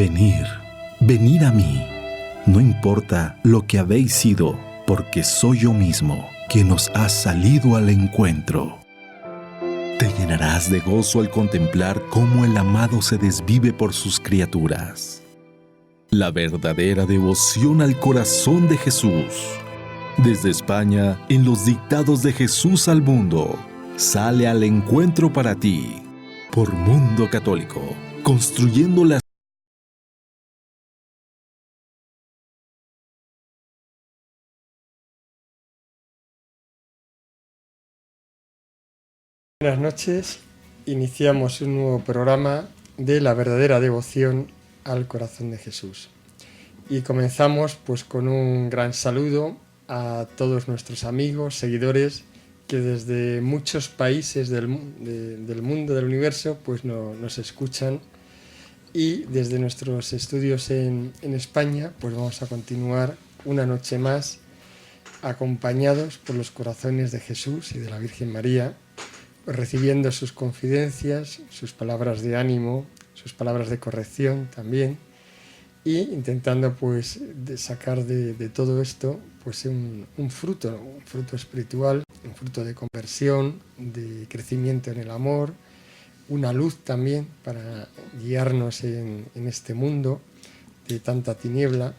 Venid, venid a mí, no importa lo que habéis sido, porque soy yo mismo quien os ha salido al encuentro. Te llenarás de gozo al contemplar cómo el amado se desvive por sus criaturas. La verdadera devoción al corazón de Jesús. Desde España, en los dictados de Jesús al mundo, sale al encuentro para ti, por Mundo Católico, construyendo la Buenas noches, iniciamos un nuevo programa de la verdadera devoción al corazón de Jesús. Y comenzamos pues con un gran saludo a todos nuestros amigos, seguidores, que desde muchos países del mundo, del universo, pues nos escuchan. Y desde nuestros estudios en España, pues vamos a continuar una noche más acompañados por los corazones de Jesús y de la Virgen María, recibiendo sus confidencias, sus palabras de ánimo, sus palabras de corrección también, y intentando pues sacar de todo esto pues un fruto espiritual, un fruto de conversión, de crecimiento en el amor, una luz también para guiarnos en este mundo de tanta tiniebla.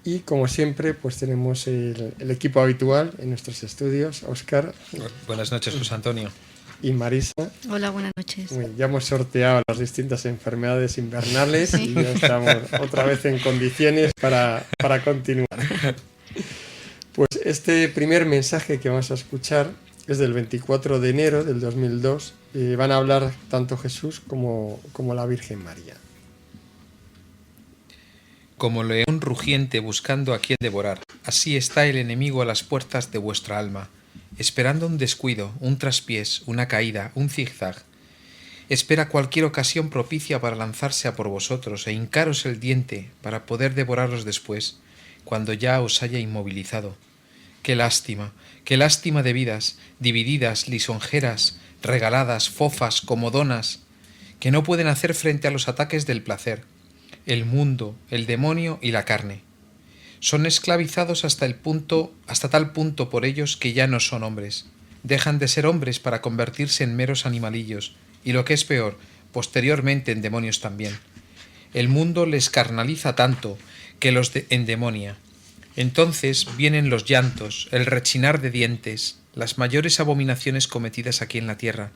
Y como siempre, pues tenemos el equipo habitual en nuestros estudios. Óscar. Buenas noches, José Antonio. Y Marisa. Hola, buenas noches. Ya hemos sorteado las distintas enfermedades invernales y ya estamos otra vez en condiciones para continuar. Pues este primer mensaje que vamos a escuchar es del 24 de enero del 2002. Van a hablar tanto Jesús como la Virgen María. Como león rugiente buscando a quien devorar, así está el enemigo a las puertas de vuestra alma, esperando un descuido, un traspiés, una caída, un zigzag. Espera cualquier ocasión propicia para lanzarse a por vosotros e hincaros el diente para poder devoraros después, cuando ya os haya inmovilizado. ¡Qué lástima de vidas, divididas, lisonjeras, regaladas, fofas, comodonas, que no pueden hacer frente a los ataques del placer! El mundo, el demonio y la carne. Son esclavizados hasta tal punto por ellos que ya no son hombres. Dejan de ser hombres para convertirse en meros animalillos, y lo que es peor, posteriormente en demonios también. El mundo les carnaliza tanto que los endemonia. Entonces vienen los llantos, el rechinar de dientes, las mayores abominaciones cometidas aquí en la tierra,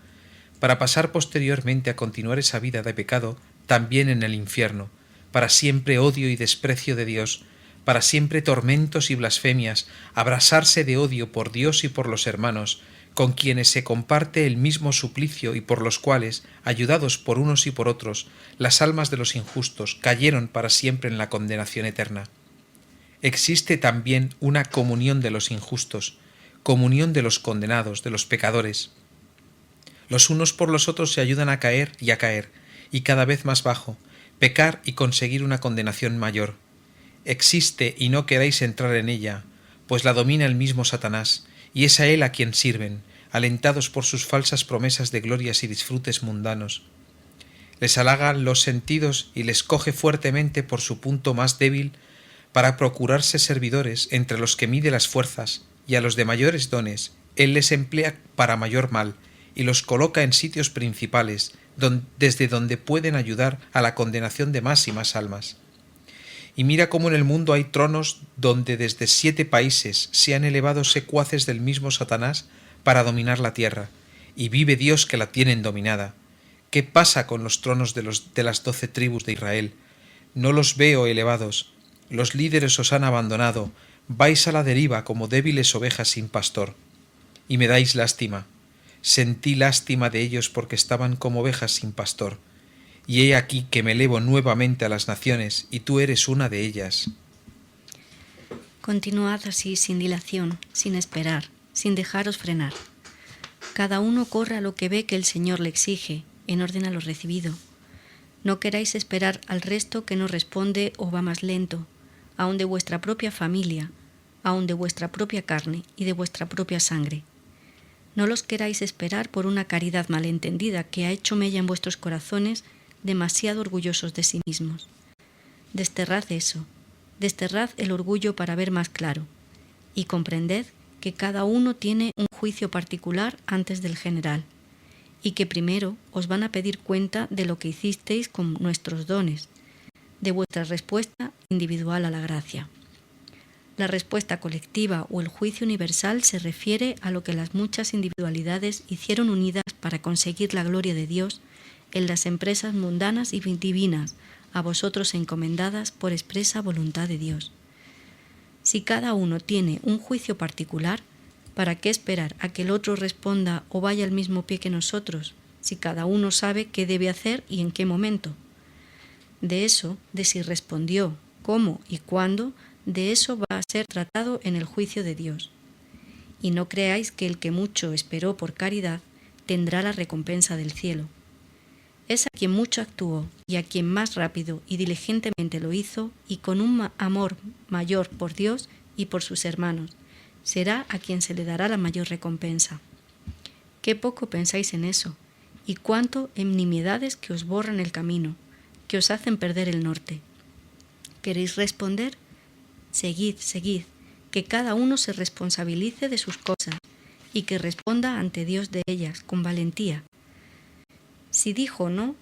para pasar posteriormente a continuar esa vida de pecado también en el infierno, para siempre odio y desprecio de Dios, para siempre tormentos y blasfemias, abrasarse de odio por Dios y por los hermanos, con quienes se comparte el mismo suplicio y por los cuales, ayudados por unos y por otros, las almas de los injustos cayeron para siempre en la condenación eterna. Existe también una comunión de los injustos, comunión de los condenados, de los pecadores. Los unos por los otros se ayudan a caer, y cada vez más bajo, pecar y conseguir una condenación mayor. Existe y no queráis entrar en ella, pues la domina el mismo Satanás, y es a él a quien sirven, alentados por sus falsas promesas de glorias y disfrutes mundanos. Les halagan los sentidos y les coge fuertemente por su punto más débil para procurarse servidores entre los que mide las fuerzas, y a los de mayores dones él les emplea para mayor mal, y los coloca en sitios principales, desde donde pueden ayudar a la condenación de más y más almas. Y mira cómo en el mundo hay tronos donde desde 7 países se han elevado secuaces del mismo Satanás para dominar la tierra, y vive Dios que la tienen dominada. ¿Qué pasa con los tronos de las 12 tribus de Israel? No los veo elevados, los líderes os han abandonado, vais a la deriva como débiles ovejas sin pastor. Y me dais lástima. Sentí lástima de ellos porque estaban como ovejas sin pastor. Y he aquí que me elevo nuevamente a las naciones, y tú eres una de ellas. Continuad así sin dilación, sin esperar, sin dejaros frenar. Cada uno corra lo que ve que el Señor le exige, en orden a lo recibido. No queráis esperar al resto que no responde o va más lento, aun de vuestra propia familia, aun de vuestra propia carne y de vuestra propia sangre. No los queráis esperar por una caridad malentendida que ha hecho mella en vuestros corazones demasiado orgullosos de sí mismos. Desterrad eso, desterrad el orgullo para ver más claro, y comprended que cada uno tiene un juicio particular antes del general, y que primero os van a pedir cuenta de lo que hicisteis con nuestros dones, de vuestra respuesta individual a la gracia. La respuesta colectiva o el juicio universal se refiere a lo que las muchas individualidades hicieron unidas para conseguir la gloria de Dios en las empresas mundanas y divinas, a vosotros encomendadas por expresa voluntad de Dios. Si cada uno tiene un juicio particular, ¿para qué esperar a que el otro responda o vaya al mismo pie que nosotros, si cada uno sabe qué debe hacer y en qué momento? De eso, de si respondió, cómo y cuándo, de eso va a ser tratado en el juicio de Dios. Y no creáis que el que mucho esperó por caridad tendrá la recompensa del cielo. Es a quien mucho actuó y a quien más rápido y diligentemente lo hizo y con un amor mayor por Dios y por sus hermanos, será a quien se le dará la mayor recompensa. Qué poco pensáis en eso, y cuánto en nimiedades que os borran el camino, que os hacen perder el norte. ¿Queréis responder? Seguid, seguid, que cada uno se responsabilice de sus cosas y que responda ante Dios de ellas con valentía. Si dijo o no,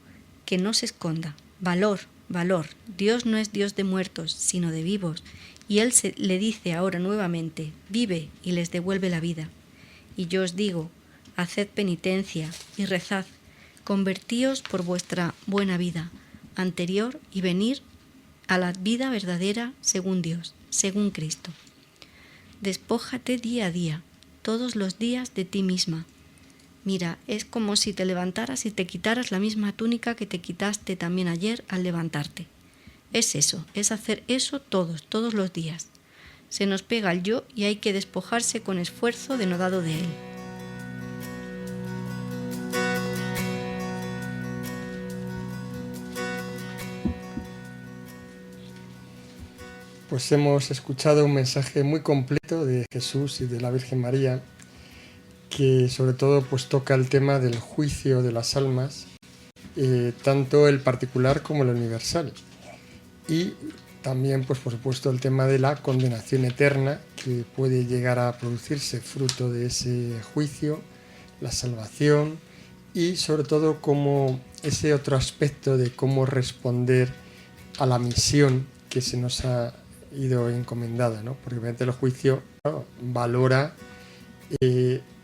que no se esconda. Valor, valor. Dios no es Dios de muertos, sino de vivos, y Él le dice ahora nuevamente, vive, y les devuelve la vida. Y yo os digo, haced penitencia y rezad, convertíos por vuestra buena vida anterior y venir a la vida verdadera según Dios, según Cristo. Despójate día a día, todos los días de ti misma. Mira, es como si te levantaras y te quitaras la misma túnica que te quitaste también ayer al levantarte. Es eso, es hacer eso todos los días. Se nos pega el yo y hay que despojarse con esfuerzo denodado de él. Pues hemos escuchado un mensaje muy completo de Jesús y de la Virgen María, que sobre todo pues toca el tema del juicio de las almas, tanto el particular como el universal. Y también, pues por supuesto, el tema de la condenación eterna que puede llegar a producirse fruto de ese juicio, la salvación y sobre todo como ese otro aspecto de cómo responder a la misión que se nos ha ido encomendada, ¿no? Porque obviamente el juicio, ¿no?, valora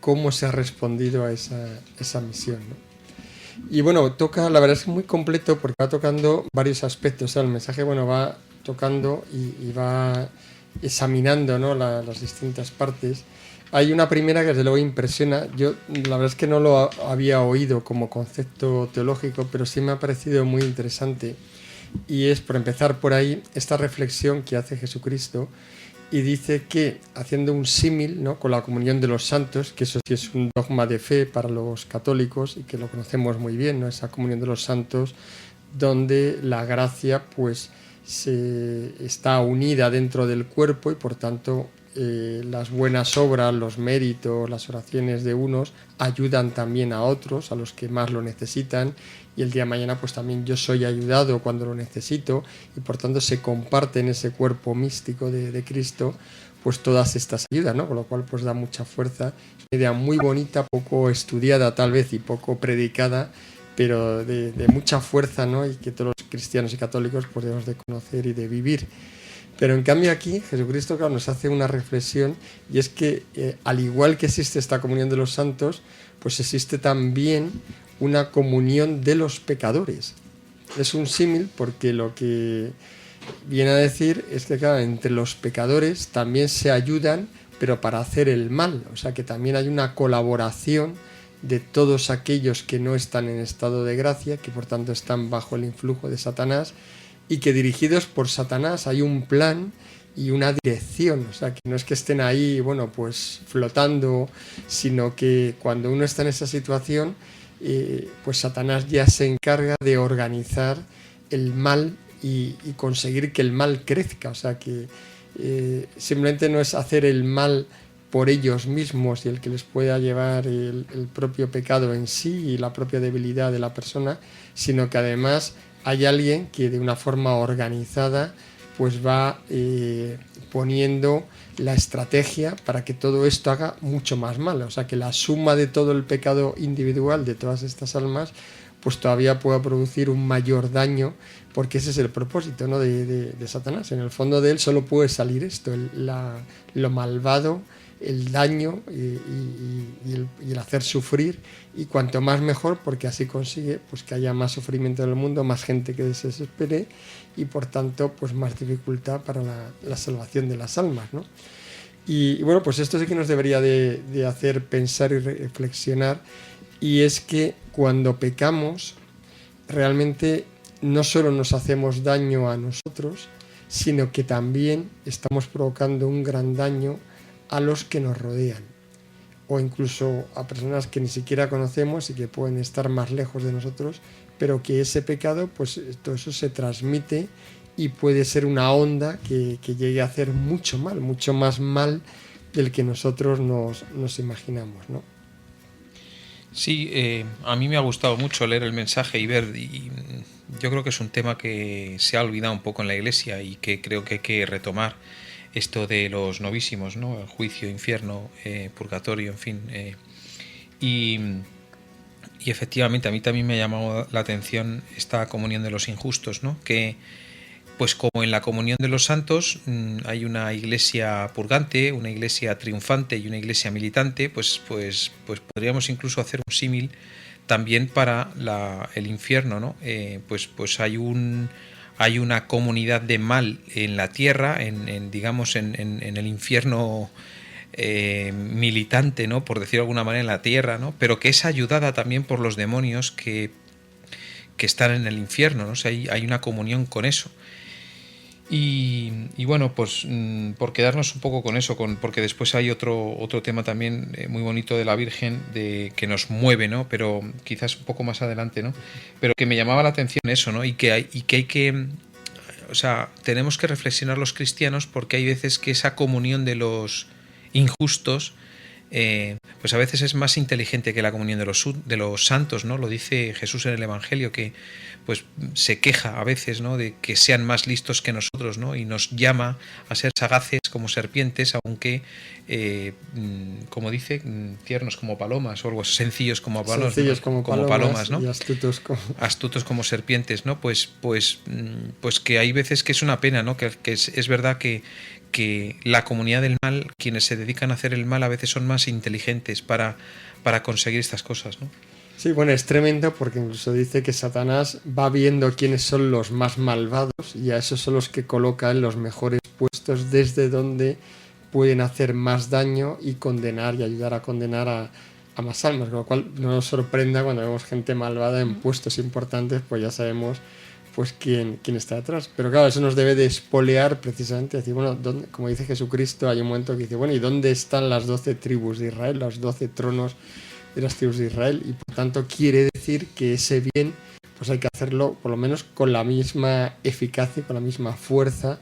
cómo se ha respondido a esa misión, ¿no? Y bueno, toca, la verdad es que muy completo porque va tocando varios aspectos, o sea, el mensaje, bueno, va tocando y va examinando, ¿no?, las distintas partes. Hay una primera que desde luego impresiona. Yo la verdad es que no lo había oído como concepto teológico, pero sí me ha parecido muy interesante. Y es, por empezar por ahí, esta reflexión que hace Jesucristo y dice que, haciendo un símil, ¿no?, con la comunión de los santos, que eso sí es un dogma de fe para los católicos y que lo conocemos muy bien, ¿no?, esa comunión de los santos, donde la gracia pues está unida dentro del cuerpo y por tanto las buenas obras, los méritos, las oraciones de unos ayudan también a otros, a los que más lo necesitan, y el día de mañana pues también yo soy ayudado cuando lo necesito y por tanto se comparte en ese cuerpo místico de Cristo pues todas estas ayudas, ¿no? Con lo cual pues da mucha fuerza. Es una idea muy bonita, poco estudiada tal vez y poco predicada, pero de mucha fuerza, ¿no?, y que todos los cristianos y católicos pues debemos de conocer y de vivir. Pero en cambio aquí Jesucristo, claro, nos hace una reflexión, y es que al igual que existe esta comunión de los santos, pues existe también una comunión de los pecadores. Es un símil porque lo que viene a decir es que, claro, entre los pecadores también se ayudan, pero para hacer el mal. O sea que también hay una colaboración de todos aquellos que no están en estado de gracia, que por tanto están bajo el influjo de Satanás, y que dirigidos por Satanás hay un plan y una dirección. O sea que no es que estén ahí, bueno, pues flotando, sino que cuando uno está en esa situación, pues Satanás ya se encarga de organizar el mal y conseguir que el mal crezca. O sea que simplemente no es hacer el mal por ellos mismos y el que les pueda llevar el propio pecado en sí y la propia debilidad de la persona, sino que además hay alguien que de una forma organizada pues va poniendo la estrategia para que todo esto haga mucho más mal. O sea, que la suma de todo el pecado individual de todas estas almas pues todavía pueda producir un mayor daño, porque ese es el propósito, ¿no?, de Satanás. En el fondo de él solo puede salir esto, lo malvado, el daño y el hacer sufrir, y cuanto más mejor, porque así consigue pues que haya más sufrimiento en el mundo, más gente que se desespere y por tanto pues más dificultad para la salvación de las almas, ¿no? Y bueno, pues esto sí que nos debería de hacer pensar y reflexionar, y es que cuando pecamos realmente no solo nos hacemos daño a nosotros, sino que también estamos provocando un gran daño a los que nos rodean, o incluso a personas que ni siquiera conocemos y que pueden estar más lejos de nosotros, pero que ese pecado, pues todo eso se transmite y puede ser una onda que llegue a hacer mucho mal, mucho más mal del que nosotros nos imaginamos, ¿no? Sí, a mí me ha gustado mucho leer el mensaje y ver, y yo creo que es un tema que se ha olvidado un poco en la Iglesia y que creo que hay que retomar, esto de los novísimos, ¿no? El juicio, infierno, purgatorio, en fin. Y efectivamente a mí también me ha llamado la atención esta comunión de los injustos, ¿no? Que pues como en la comunión de los santos hay una iglesia purgante, una iglesia triunfante y una iglesia militante, pues podríamos incluso hacer un símil también para el infierno, ¿no? Pues hay una comunidad de mal en la tierra, digamos en el infierno militante, ¿no?, por decirlo de alguna manera, en la tierra, ¿no?, pero que es ayudada también por los demonios que están en el infierno, ¿no? O sea, hay una comunión con eso. Y bueno, pues por quedarnos un poco con eso, porque después hay otro tema también muy bonito de la Virgen, que nos mueve, ¿no?, pero quizás un poco más adelante, ¿no?, pero que me llamaba la atención eso, ¿no?, y que hay que, o sea, tenemos que reflexionar los cristianos, porque hay veces que esa comunión de los injustos pues a veces es más inteligente que la comunión de los santos, ¿no? Lo dice Jesús en el Evangelio, que pues se queja a veces, ¿no?, de que sean más listos que nosotros, ¿no?, y nos llama a ser sagaces como serpientes, aunque como dice, tiernos como palomas, o algo sencillos como palomas, sencillos, ¿no?, como palomas, ¿no?, y astutos como serpientes, ¿no? Pues que hay veces que es una pena, ¿no?, que es verdad que la comunidad del mal, quienes se dedican a hacer el mal, a veces son más inteligentes para conseguir estas cosas, ¿no? Sí, bueno, es tremendo, porque incluso dice que Satanás va viendo quiénes son los más malvados, y a esos son los que coloca en los mejores puestos, desde donde pueden hacer más daño y condenar y ayudar a condenar a más almas, con lo cual no nos sorprenda cuando vemos gente malvada en puestos importantes, pues ya sabemos pues quién está detrás. Pero claro, eso nos debe de espolear precisamente, decir, bueno, como dice Jesucristo, hay un momento que dice, bueno, ¿y dónde están las 12 tribus de Israel, los 12 tronos de las tribus de Israel? Y por tanto quiere decir que ese bien pues hay que hacerlo por lo menos con la misma eficacia, con la misma fuerza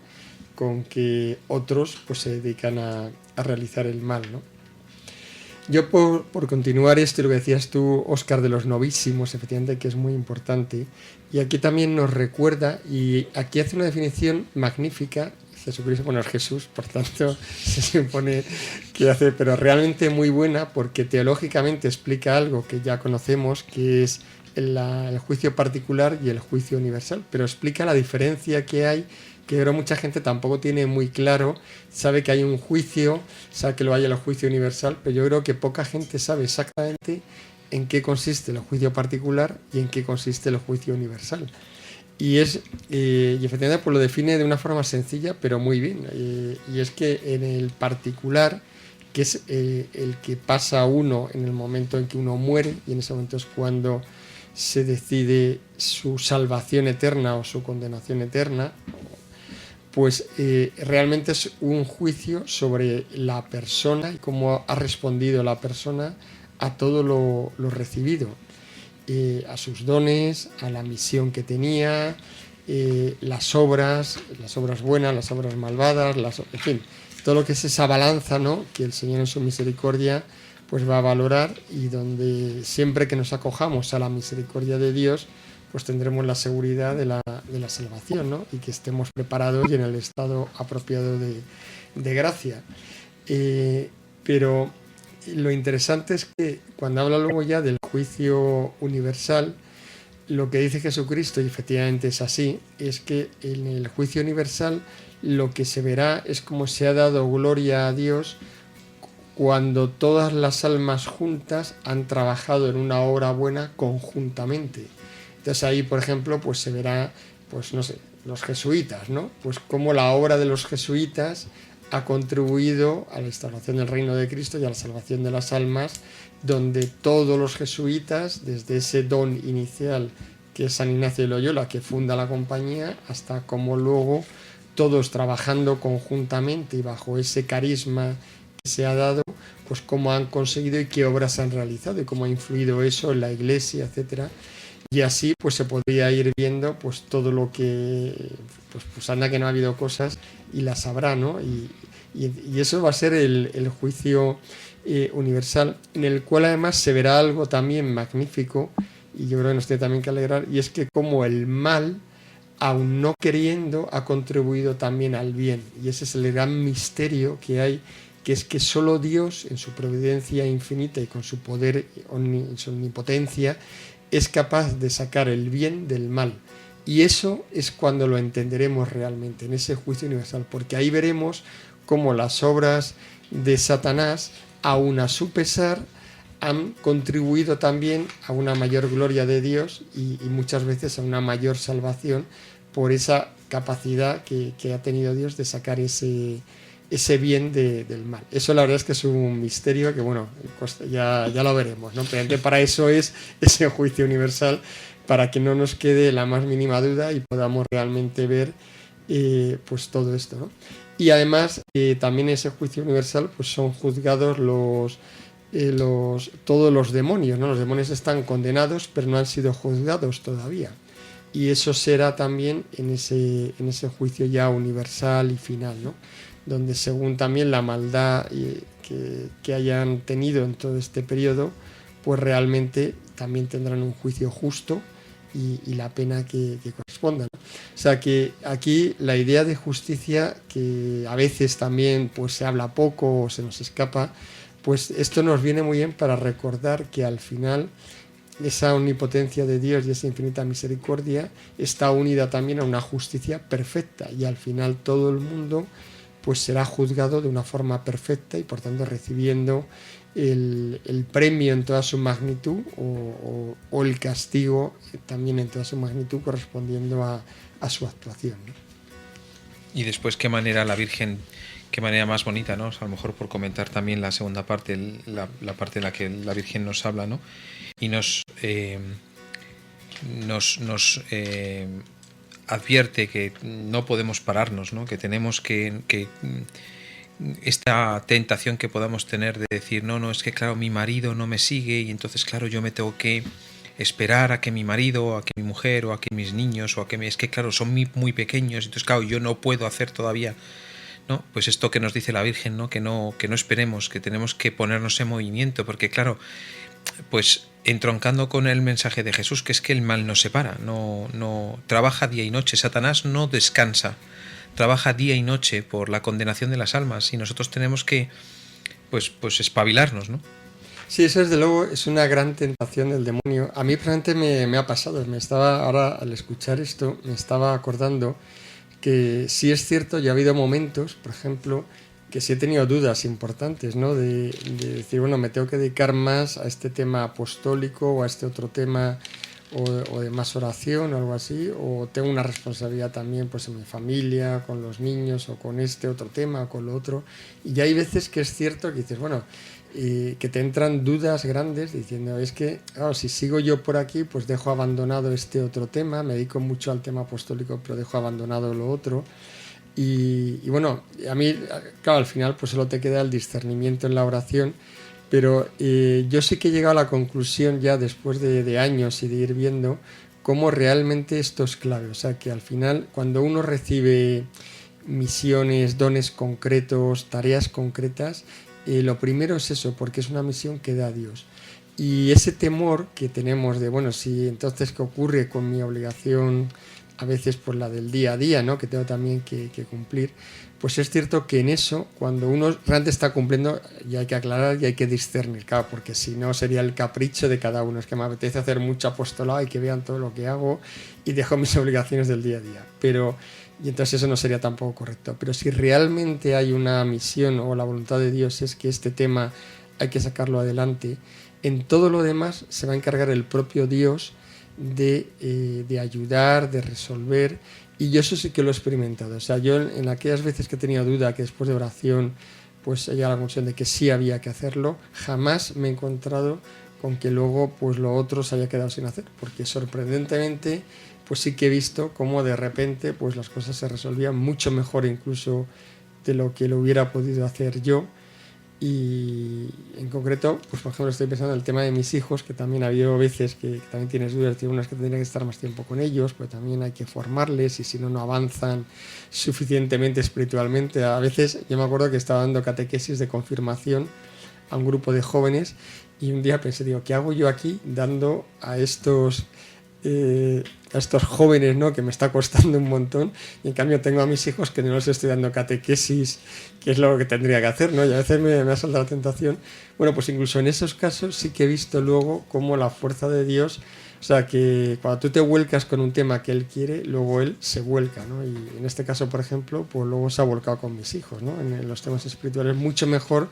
con que otros pues se dedican a realizar el mal, ¿no? Yo por continuar esto y lo que decías tú, Óscar, de los novísimos, efectivamente, que es muy importante, y aquí también nos recuerda, y aquí hace una definición magnífica, Jesucristo, bueno, es Jesús, por tanto se supone que hace, pero realmente muy buena, porque teológicamente explica algo que ya conocemos, que es el juicio particular y el juicio universal, pero explica la diferencia que hay, que creo mucha gente tampoco tiene muy claro. Sabe que hay un juicio, sabe que lo hay el juicio universal, pero yo creo que poca gente sabe exactamente en qué consiste el juicio particular y en qué consiste el juicio universal. Y efectivamente pues lo define de una forma sencilla, pero muy bien. Y es que en el particular, que es el que pasa a uno en el momento en que uno muere, y en ese momento es cuando se decide su salvación eterna o su condenación eterna, pues realmente es un juicio sobre la persona y cómo ha respondido la persona a todo lo recibido, a sus dones, a la misión que tenía, las obras buenas, las obras malvadas, en fin, todo lo que es esa balanza, ¿no?, que el Señor en su misericordia pues va a valorar, y donde siempre que nos acojamos a la misericordia de Dios, pues tendremos la seguridad de la salvación, ¿no?, y que estemos preparados y en el estado apropiado de gracia. Pero lo interesante es que cuando habla luego ya del juicio universal, lo que dice Jesucristo, y efectivamente es así, es que en el juicio universal lo que se verá es cómo se ha dado gloria a Dios cuando todas las almas juntas han trabajado en una obra buena conjuntamente. Entonces ahí, por ejemplo, pues se verá, pues no sé, los jesuitas, ¿no? Pues cómo la obra de los jesuitas ha contribuido a la instauración del reino de Cristo y a la salvación de las almas, donde todos los jesuitas, desde ese don inicial que es San Ignacio de Loyola, que funda la compañía, hasta cómo luego todos trabajando conjuntamente y bajo ese carisma que se ha dado, pues cómo han conseguido y qué obras han realizado y cómo ha influido eso en la Iglesia, etcétera. Y así pues se podría ir viendo pues todo lo que pues anda que no ha habido cosas y las habrá, ¿no? Y eso va a ser el juicio universal, en el cual además se verá algo también magnífico, y yo creo que nos tiene también que alegrar, y es que como el mal, aun no queriendo, ha contribuido también al bien. Y ese es el gran misterio que hay, que es que solo Dios, en su providencia infinita y con su poder, su omnipotencia, es capaz de sacar el bien del mal. Y eso es cuando lo entenderemos realmente, en ese juicio universal, porque ahí veremos cómo las obras de Satanás, aun a su pesar, han contribuido también a una mayor gloria de Dios y muchas veces a una mayor salvación por esa capacidad que ha tenido Dios de sacar ese bien del mal. Eso la verdad es que es un misterio que, bueno, ya lo veremos, ¿no? Pero para eso es ese juicio universal, para que no nos quede la más mínima duda y podamos realmente ver pues todo esto, ¿no? Y además también ese juicio universal pues son juzgados todos los demonios, ¿no? Los demonios están condenados pero no han sido juzgados todavía. Y eso será también en ese juicio ya universal y final, ¿no?, donde según también la maldad que hayan tenido en todo este periodo, pues realmente también tendrán un juicio justo y la pena que corresponda, ¿no? O sea que aquí la idea de justicia, que a veces también pues se habla poco o se nos escapa, pues esto nos viene muy bien para recordar que al final esa omnipotencia de Dios y esa infinita misericordia está unida también a una justicia perfecta, y al final todo el mundo pues será juzgado de una forma perfecta y por tanto recibiendo el premio en toda su magnitud o el castigo también en toda su magnitud correspondiendo a su actuación, ¿no? Y después qué manera la Virgen, qué manera más bonita, ¿no? O sea, a lo mejor por comentar también la segunda parte, la parte en la que la Virgen nos habla, ¿no? Y nos advierte que no podemos pararnos, ¿no? Que tenemos que esta tentación que podamos tener de decir, no, es que claro, mi marido no me sigue y entonces claro, yo me tengo que esperar a que mi marido, a que mi mujer o a que mis niños o a que es que claro, son muy pequeños, entonces claro, yo no puedo hacer todavía, ¿no? Pues esto que nos dice la Virgen, ¿no? Que no esperemos, que tenemos que ponernos en movimiento, porque claro, pues entroncando con el mensaje de Jesús, que es que el mal no se para, no trabaja día y noche, Satanás no descansa, trabaja día y noche por la condenación de las almas, y nosotros tenemos que pues espabilarnos, ¿no? Sí, eso desde luego es una gran tentación del demonio. A mí realmente me ha pasado, ahora al escuchar esto me estaba acordando que sí es cierto, ya ha habido momentos, por ejemplo, que sí he tenido dudas importantes, ¿no? De decir, bueno, me tengo que dedicar más a este tema apostólico o a este otro tema o de más oración o algo así, o tengo una responsabilidad también pues en mi familia, con los niños, o con este otro tema o con lo otro. Y ya hay veces que es cierto que dices, bueno, que te entran dudas grandes diciendo, es que, claro, si sigo yo por aquí, pues dejo abandonado este otro tema, me dedico mucho al tema apostólico, pero dejo abandonado lo otro. Y bueno, a mí, claro, al final pues solo te queda el discernimiento en la oración, pero yo sí que he llegado a la conclusión ya después de años y de ir viendo cómo realmente esto es clave. O sea, que al final cuando uno recibe misiones, dones concretos, tareas concretas, lo primero es eso, porque es una misión que da Dios. Y ese temor que tenemos de, bueno, si entonces qué ocurre con mi obligación, a veces pues la del día a día, ¿no?, que tengo también que cumplir, pues es cierto que en eso, cuando uno realmente está cumpliendo, ya hay que aclarar y hay que discernir, claro, porque si no sería el capricho de cada uno, es que me apetece hacer mucho apostolado y que vean todo lo que hago y dejo mis obligaciones del día a día, y entonces eso no sería tampoco correcto. Pero si realmente hay una misión o la voluntad de Dios es que este tema hay que sacarlo adelante, en todo lo demás se va a encargar el propio Dios de ayudar, de resolver, y yo eso sí que lo he experimentado. O sea, yo en aquellas veces que he tenido duda, que después de oración pues he llegado a la conclusión de que sí había que hacerlo, jamás me he encontrado con que luego pues lo otro se haya quedado sin hacer, porque sorprendentemente pues sí que he visto cómo de repente pues las cosas se resolvían mucho mejor incluso de lo que lo hubiera podido hacer yo. Y en concreto, pues por ejemplo estoy pensando en el tema de mis hijos, que también ha habido veces que también tienes dudas, tienes unas que tendrían que estar más tiempo con ellos, pero también hay que formarles y si no, no avanzan suficientemente espiritualmente. A veces yo me acuerdo que estaba dando catequesis de confirmación a un grupo de jóvenes y un día pensé, digo, ¿qué hago yo aquí dando a estos jóvenes, ¿no?, que me está costando un montón, y en cambio tengo a mis hijos que no les estoy dando catequesis, que es lo que tendría que hacer, ¿no? Y a veces me ha saltado la tentación. Bueno, pues incluso en esos casos sí que he visto luego cómo la fuerza de Dios, o sea, que cuando tú te vuelcas con un tema que Él quiere, luego Él se vuelca, ¿no? Y en este caso, por ejemplo, pues luego se ha volcado con mis hijos, ¿no?, en los temas espirituales, mucho mejor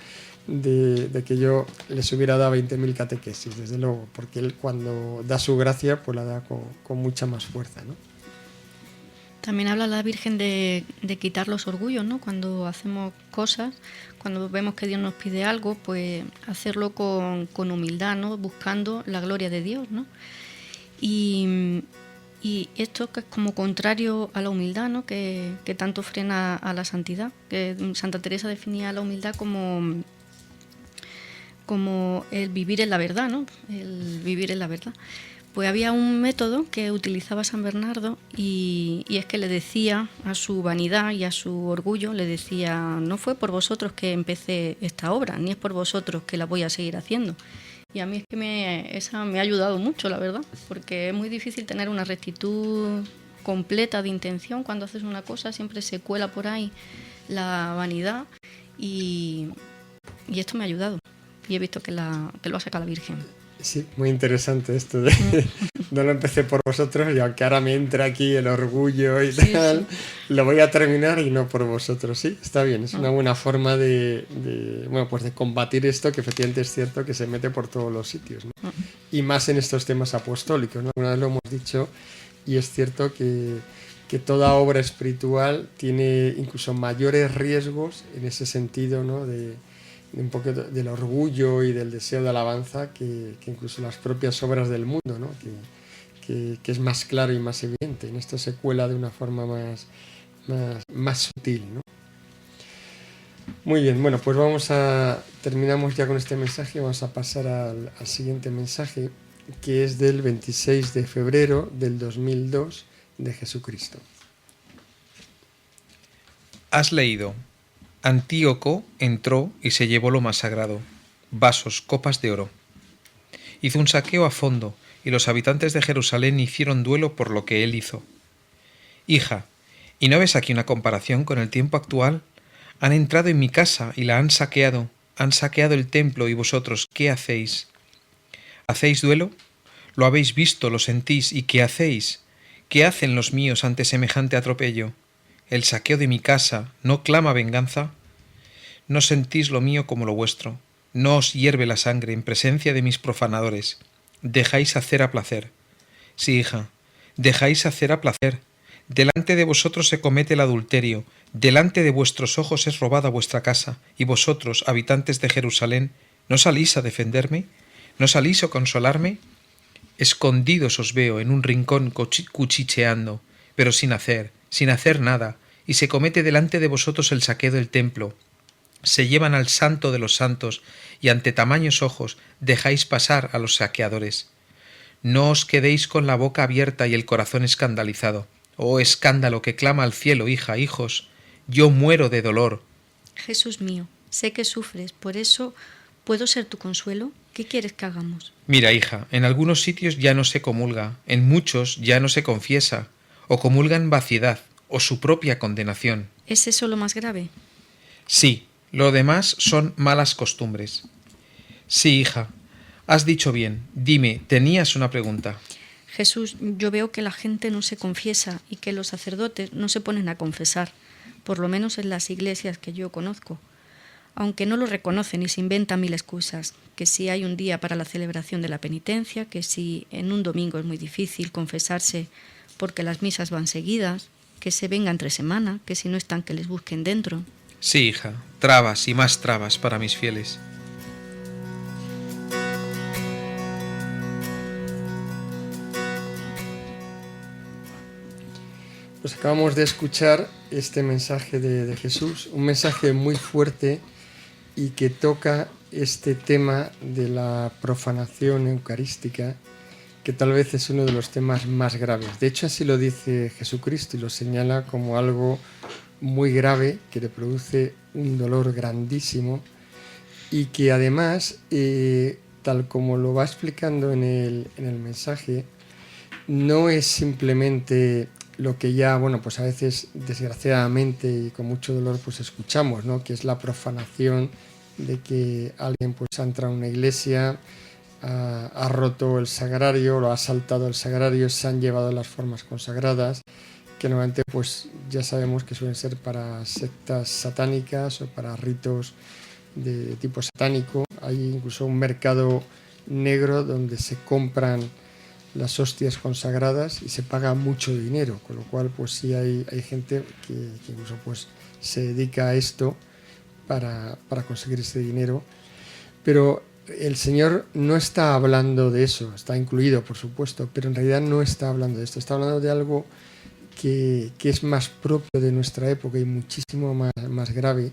de que yo les hubiera dado 20.000 catequesis, desde luego, porque Él cuando da su gracia, pues la da con mucha más fuerza, ¿no? También habla la Virgen de quitar los orgullos, ¿no? Cuando hacemos cosas, cuando vemos que Dios nos pide algo, pues hacerlo con humildad, ¿no?, buscando la gloria de Dios, ¿no? Y esto que es como contrario a la humildad, ¿no?, que tanto frena a la santidad, que Santa Teresa definía la humildad como el vivir en la verdad, ¿no?, el vivir en la verdad. Pues había un método que utilizaba San Bernardo y es que le decía a su vanidad y a su orgullo, le decía, no fue por vosotros que empecé esta obra, ni es por vosotros que la voy a seguir haciendo. Y a mí es que esa me ha ayudado mucho, la verdad, porque es muy difícil tener una rectitud completa de intención. Cuando haces una cosa siempre se cuela por ahí la vanidad y esto me ha ayudado. Y he visto que lo ha sacado la Virgen. Sí, muy interesante esto de no lo empecé por vosotros y aunque ahora me entra aquí el orgullo y tal, sí. Lo voy a terminar y no por vosotros. Sí, está bien, es una buena forma de combatir esto, que efectivamente es cierto que se mete por todos los sitios, ¿no? Y más en estos temas apostólicos, ¿no? Una vez lo hemos dicho y es cierto que toda obra espiritual tiene incluso mayores riesgos en ese sentido, ¿no?, de un poco del orgullo y del deseo de alabanza que incluso las propias obras del mundo, ¿no?, que es más claro y más evidente. En esto se cuela de una forma más sutil, ¿no? Muy bien, bueno, pues terminamos ya con este mensaje, vamos a pasar al siguiente mensaje, que es del 26 de febrero del 2002 de Jesucristo. Has leído: Antíoco entró y se llevó lo más sagrado, vasos, copas de oro. Hizo un saqueo a fondo y los habitantes de Jerusalén hicieron duelo por lo que él hizo. Hija, ¿y no ves aquí una comparación con el tiempo actual? Han entrado en mi casa y la han saqueado el templo y vosotros, ¿qué hacéis? ¿Hacéis duelo? ¿Lo habéis visto, lo sentís y qué hacéis? ¿Qué hacen los míos ante semejante atropello? ¿El saqueo de mi casa no clama venganza? ¿No sentís lo mío como lo vuestro? ¿No os hierve la sangre en presencia de mis profanadores? ¿Dejáis hacer a placer? Sí, hija, dejáis hacer a placer. Delante de vosotros se comete el adulterio, delante de vuestros ojos es robada vuestra casa, y vosotros, habitantes de Jerusalén, ¿no salís a defenderme? ¿No salís a consolarme? Escondidos os veo en un rincón cuchicheando, pero sin hacer nada, y se comete delante de vosotros el saqueo del templo. Se llevan al santo de los santos, y ante tamaños ojos dejáis pasar a los saqueadores. No os quedéis con la boca abierta y el corazón escandalizado. Oh escándalo que clama al cielo, hija, hijos, Yo muero de dolor. Jesús mío, sé que sufres, por eso, ¿puedo ser tu consuelo? ¿Qué quieres que hagamos? Mira, hija, en algunos sitios ya no se comulga, en muchos ya no se confiesa, o comulga en vaciedad, o su propia condenación. ¿Es eso lo más grave? Sí, lo demás son malas costumbres. Sí, hija, has dicho bien. Dime, tenías una pregunta. Jesús, yo veo que la gente no se confiesa y que los sacerdotes no se ponen a confesar, por lo menos en las iglesias que yo conozco. Aunque no lo reconocen y se inventan mil excusas, que si hay un día para la celebración de la penitencia, que si en un domingo es muy difícil confesarse porque las misas van seguidas, que se venga entre semana, que si no están que les busquen dentro. Sí, hija, trabas y más trabas para mis fieles. Pues acabamos de escuchar este mensaje de Jesús, un mensaje muy fuerte y que toca este tema de la profanación eucarística, que tal vez es uno de los temas más graves. De hecho, así lo dice Jesucristo y lo señala como algo muy grave, que le produce un dolor grandísimo y que además, tal como lo va explicando en el mensaje, no es simplemente lo que ya, bueno, pues a veces desgraciadamente y con mucho dolor pues escuchamos, ¿no? Que es la profanación de que alguien pues ha entrado a una iglesia, ha roto el sagrario, lo ha asaltado el sagrario, se han llevado las formas consagradas, que normalmente pues ya sabemos que suelen ser para sectas satánicas o para ritos de tipo satánico. Hay incluso un mercado negro donde se compran las hostias consagradas y se paga mucho dinero, con lo cual pues sí hay gente que incluso pues se dedica a esto para conseguir ese dinero. Pero el Señor no está hablando de eso, está incluido por supuesto, pero en realidad no está hablando de esto, está hablando de algo que es más propio de nuestra época y muchísimo más grave,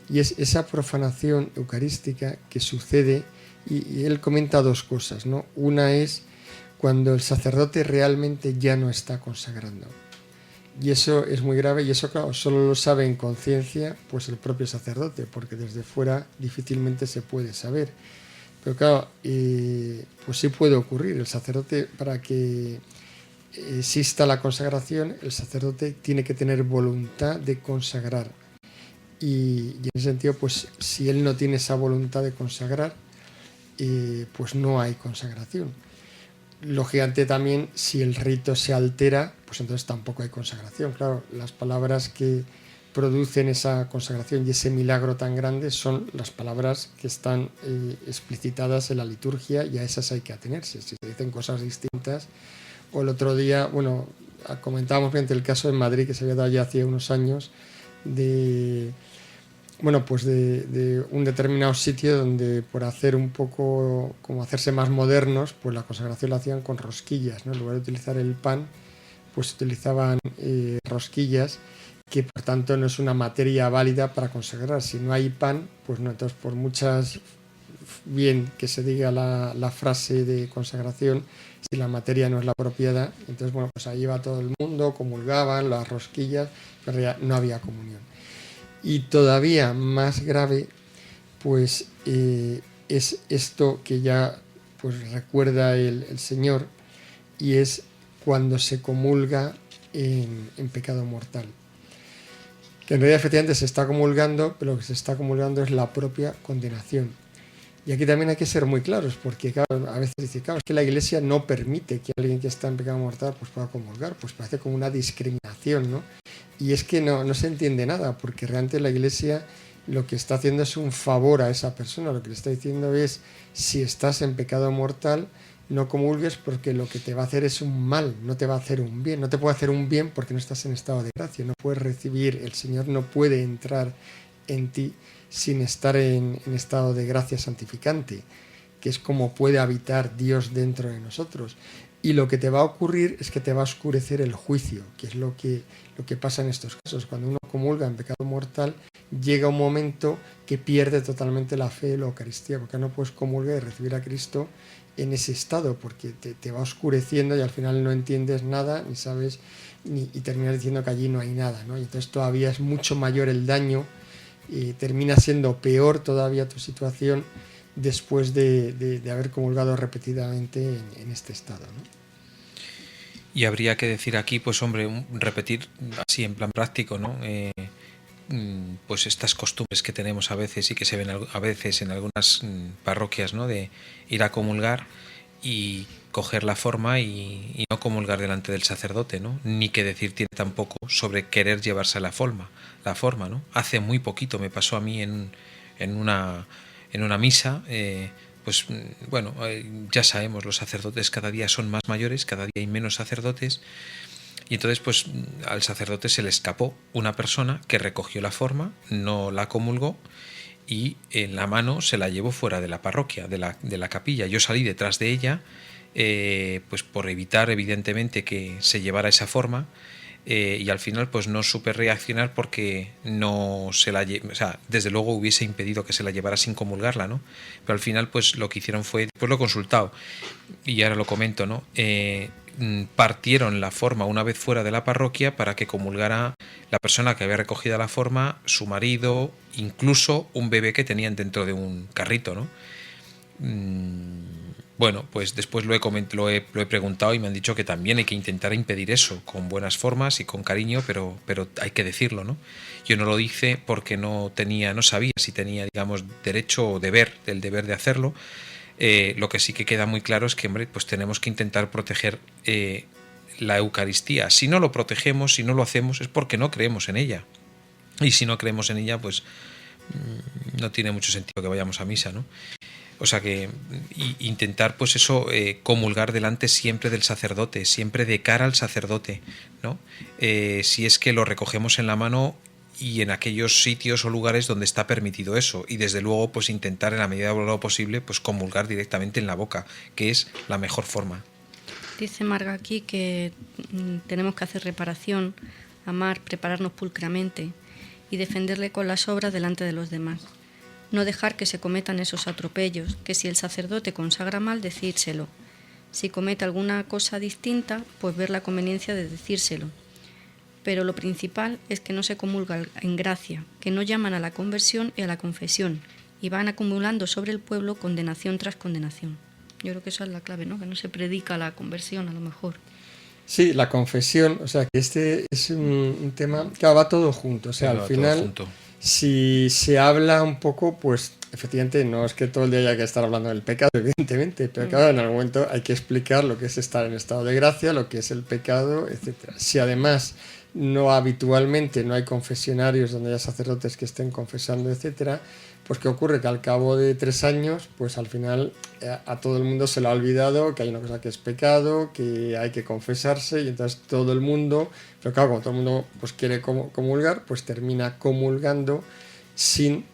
y es esa profanación eucarística que sucede, y él comenta dos cosas, ¿no? Una es cuando el sacerdote realmente ya no está consagrando. Y eso es muy grave, y eso, claro, solo lo sabe en conciencia pues el propio sacerdote, porque desde fuera difícilmente se puede saber. Pero claro, pues sí puede ocurrir. El sacerdote, para que exista la consagración, el sacerdote tiene que tener voluntad de consagrar. Y en ese sentido, pues si él no tiene esa voluntad de consagrar, pues no hay consagración. Lógicamente también, si el rito se altera, pues entonces tampoco hay consagración. Claro, las palabras que producen esa consagración y ese milagro tan grande son las palabras que están explicitadas en la liturgia, y a esas hay que atenerse. Si se dicen cosas distintas, o el otro día, bueno, comentábamos mediante el caso en Madrid que se había dado ya hace unos años de un determinado sitio donde, por hacer un poco, como hacerse más modernos, pues la consagración la hacían con rosquillas, ¿no? En lugar de utilizar el pan, pues utilizaban rosquillas, que por tanto no es una materia válida para consagrar. Si no hay pan, pues no. Entonces, por muchas bien que se diga la frase de consagración, si la materia no es la apropiada, entonces bueno, pues ahí iba todo el mundo, comulgaban las rosquillas, pero ya no había comunión. Y todavía más grave, pues es esto que ya pues recuerda el Señor, y es cuando se comulga en pecado mortal. Que en realidad efectivamente se está comulgando, pero lo que se está comulgando es la propia condenación. Y aquí también hay que ser muy claros, porque claro, a veces dice, claro, es que la Iglesia no permite que alguien que está en pecado mortal pues pueda comulgar, pues parece como una discriminación, ¿no? Y es que no se entiende nada, porque realmente la Iglesia lo que está haciendo es un favor a esa persona. Lo que le está diciendo es, si estás en pecado mortal, no comulgues, porque lo que te va a hacer es un mal, no te va a hacer un bien. No te puede hacer un bien porque no estás en estado de gracia, no puedes recibir, el Señor no puede entrar en ti sin estar en estado de gracia santificante, que es como puede habitar Dios dentro de nosotros. Y lo que te va a ocurrir es que te va a oscurecer el juicio, que es lo que pasa en estos casos. Cuando uno comulga en pecado mortal, llega un momento que pierde totalmente la fe en la Eucaristía, porque no puedes comulgar y recibir a Cristo en ese estado, porque te va oscureciendo y al final no entiendes nada, ni sabes, y terminas diciendo que allí no hay nada, ¿no? Y entonces todavía es mucho mayor el daño, y termina siendo peor todavía tu situación después de haber comulgado repetidamente en este estado, ¿no? Y habría que decir aquí, pues hombre, repetir así en plan práctico, ¿no? Pues estas costumbres que tenemos a veces y que se ven a veces en algunas parroquias, ¿no? De ir a comulgar y coger la forma y no comulgar delante del sacerdote, ¿no? Ni que decir tiene tampoco sobre querer llevarse la forma, ¿no? Hace muy poquito me pasó a mí en una misa, pues bueno, ya sabemos, los sacerdotes cada día son más mayores, cada día hay menos sacerdotes, y entonces pues al sacerdote se le escapó una persona que recogió la forma, no la comulgó, y en la mano se la llevó fuera de la parroquia, de la capilla. Yo salí detrás de ella, pues por evitar evidentemente que se llevara esa forma, y al final pues no supe reaccionar porque no se la o sea, desde luego hubiese impedido que se la llevara sin comulgarla, ¿no? Pero al final pues lo que hicieron fue, después lo he consultado y ahora lo comento, ¿no? Partieron la forma una vez fuera de la parroquia para que comulgara la persona que había recogido la forma, su marido, incluso un bebé que tenían dentro de un carrito, ¿no? Bueno, pues después lo he preguntado y me han dicho que también hay que intentar impedir eso, con buenas formas y con cariño, pero hay que decirlo, ¿no? Yo no lo hice porque no sabía si tenía, digamos, derecho o deber, el deber de hacerlo. Lo que sí que queda muy claro es que, hombre, pues tenemos que intentar proteger la Eucaristía. Si no lo protegemos, si no lo hacemos, es porque no creemos en ella. Y si no creemos en ella, pues no tiene mucho sentido que vayamos a misa, ¿no? O sea que intentar pues eso, comulgar delante siempre del sacerdote, siempre de cara al sacerdote, ¿no? Si es que lo recogemos en la mano y en aquellos sitios o lugares donde está permitido eso, y desde luego pues intentar en la medida de lo posible pues comulgar directamente en la boca, que es la mejor forma. Dice Marga aquí que tenemos que hacer reparación, amar, prepararnos pulcramente y defenderle con las obras delante de los demás. No dejar que se cometan esos atropellos, que si el sacerdote consagra mal, decírselo. Si comete alguna cosa distinta, pues ver la conveniencia de decírselo. Pero lo principal es que no se comulga en gracia, que no llaman a la conversión y a la confesión, y van acumulando sobre el pueblo condenación tras condenación. Yo creo que esa es la clave, ¿no? Que no se predica la conversión, a lo mejor. Sí, la confesión, o sea, que este es un tema que va todo junto, o sea, al final, si se habla un poco, pues efectivamente no es que todo el día haya que estar hablando del pecado, evidentemente, pero claro, en algún momento hay que explicar lo que es estar en estado de gracia, lo que es el pecado, etcétera. Si además no habitualmente no hay confesionarios donde haya sacerdotes que estén confesando, etcétera, pues ¿qué ocurre? Que al cabo de 3 años, pues al final a todo el mundo se le ha olvidado que hay una cosa que es pecado, que hay que confesarse, y entonces todo el mundo, pero claro, como todo el mundo pues quiere comulgar, pues termina comulgando sin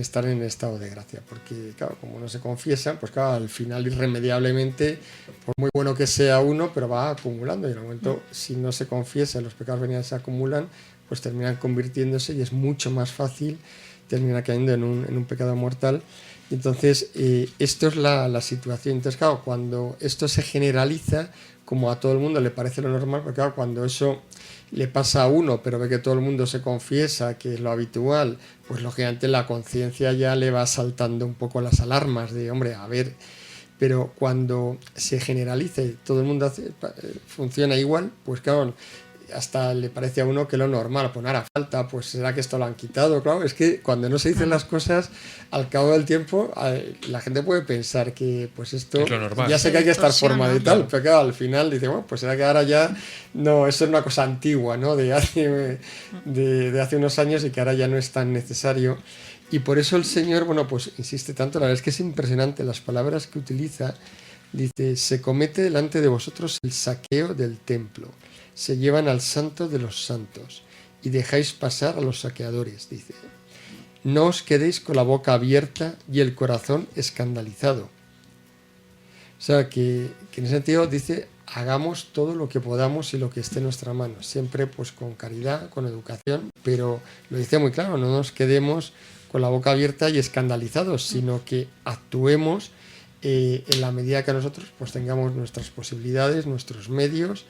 estar en estado de gracia, porque claro, como no se confiesa, pues claro, al final irremediablemente, por muy bueno que sea uno, pero va acumulando, y en el momento, si no se confiesa, los pecados veniales se acumulan, pues terminan convirtiéndose y es mucho más fácil terminar cayendo en un pecado mortal. Entonces, esto es la situación. Entonces, claro, cuando esto se generaliza, como a todo el mundo le parece lo normal, porque claro, cuando eso le pasa a uno, pero ve que todo el mundo se confiesa, que es lo habitual, pues lógicamente la conciencia ya le va saltando un poco las alarmas de, hombre, a ver, pero cuando se generaliza y todo el mundo funciona igual, pues claro, hasta le parece a uno que lo normal, pues no hará falta, pues será que esto lo han quitado, claro, es que cuando no se dicen las cosas, al cabo del tiempo, la gente puede pensar que pues esto, es lo normal. Ya sé que hay que estar formado y tal, pero claro, al final dice, bueno, pues será que ahora ya, no, eso es una cosa antigua, ¿no? De hace unos años y que ahora ya no es tan necesario. Y por eso el Señor, bueno, pues insiste tanto, la verdad es que es impresionante las palabras que utiliza. Dice, se comete delante de vosotros el saqueo del templo, se llevan al santo de los santos y dejáis pasar a los saqueadores, dice. no os quedéis con la boca abierta y el corazón escandalizado. O sea, que en ese sentido dice, hagamos todo lo que podamos y lo que esté en nuestra mano, siempre pues con caridad, con educación, pero lo dice muy claro, no nos quedemos con la boca abierta y escandalizados, sino que actuemos en la medida que nosotros pues tengamos nuestras posibilidades, nuestros medios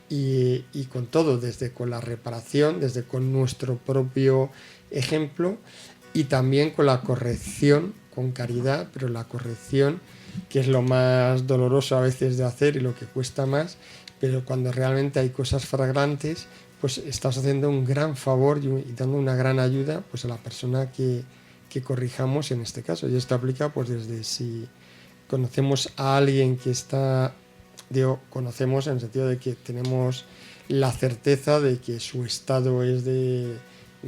y con todo, desde con la reparación, desde con nuestro propio ejemplo y también con la corrección, con caridad, pero la corrección que es lo más doloroso a veces de hacer y lo que cuesta más, pero cuando realmente hay cosas flagrantes, pues estás haciendo un gran favor y dando una gran ayuda pues a la persona que corrijamos en este caso. Y esto aplica pues desde si conocemos a alguien que está, digo, conocemos en el sentido de que tenemos la certeza de que su estado es de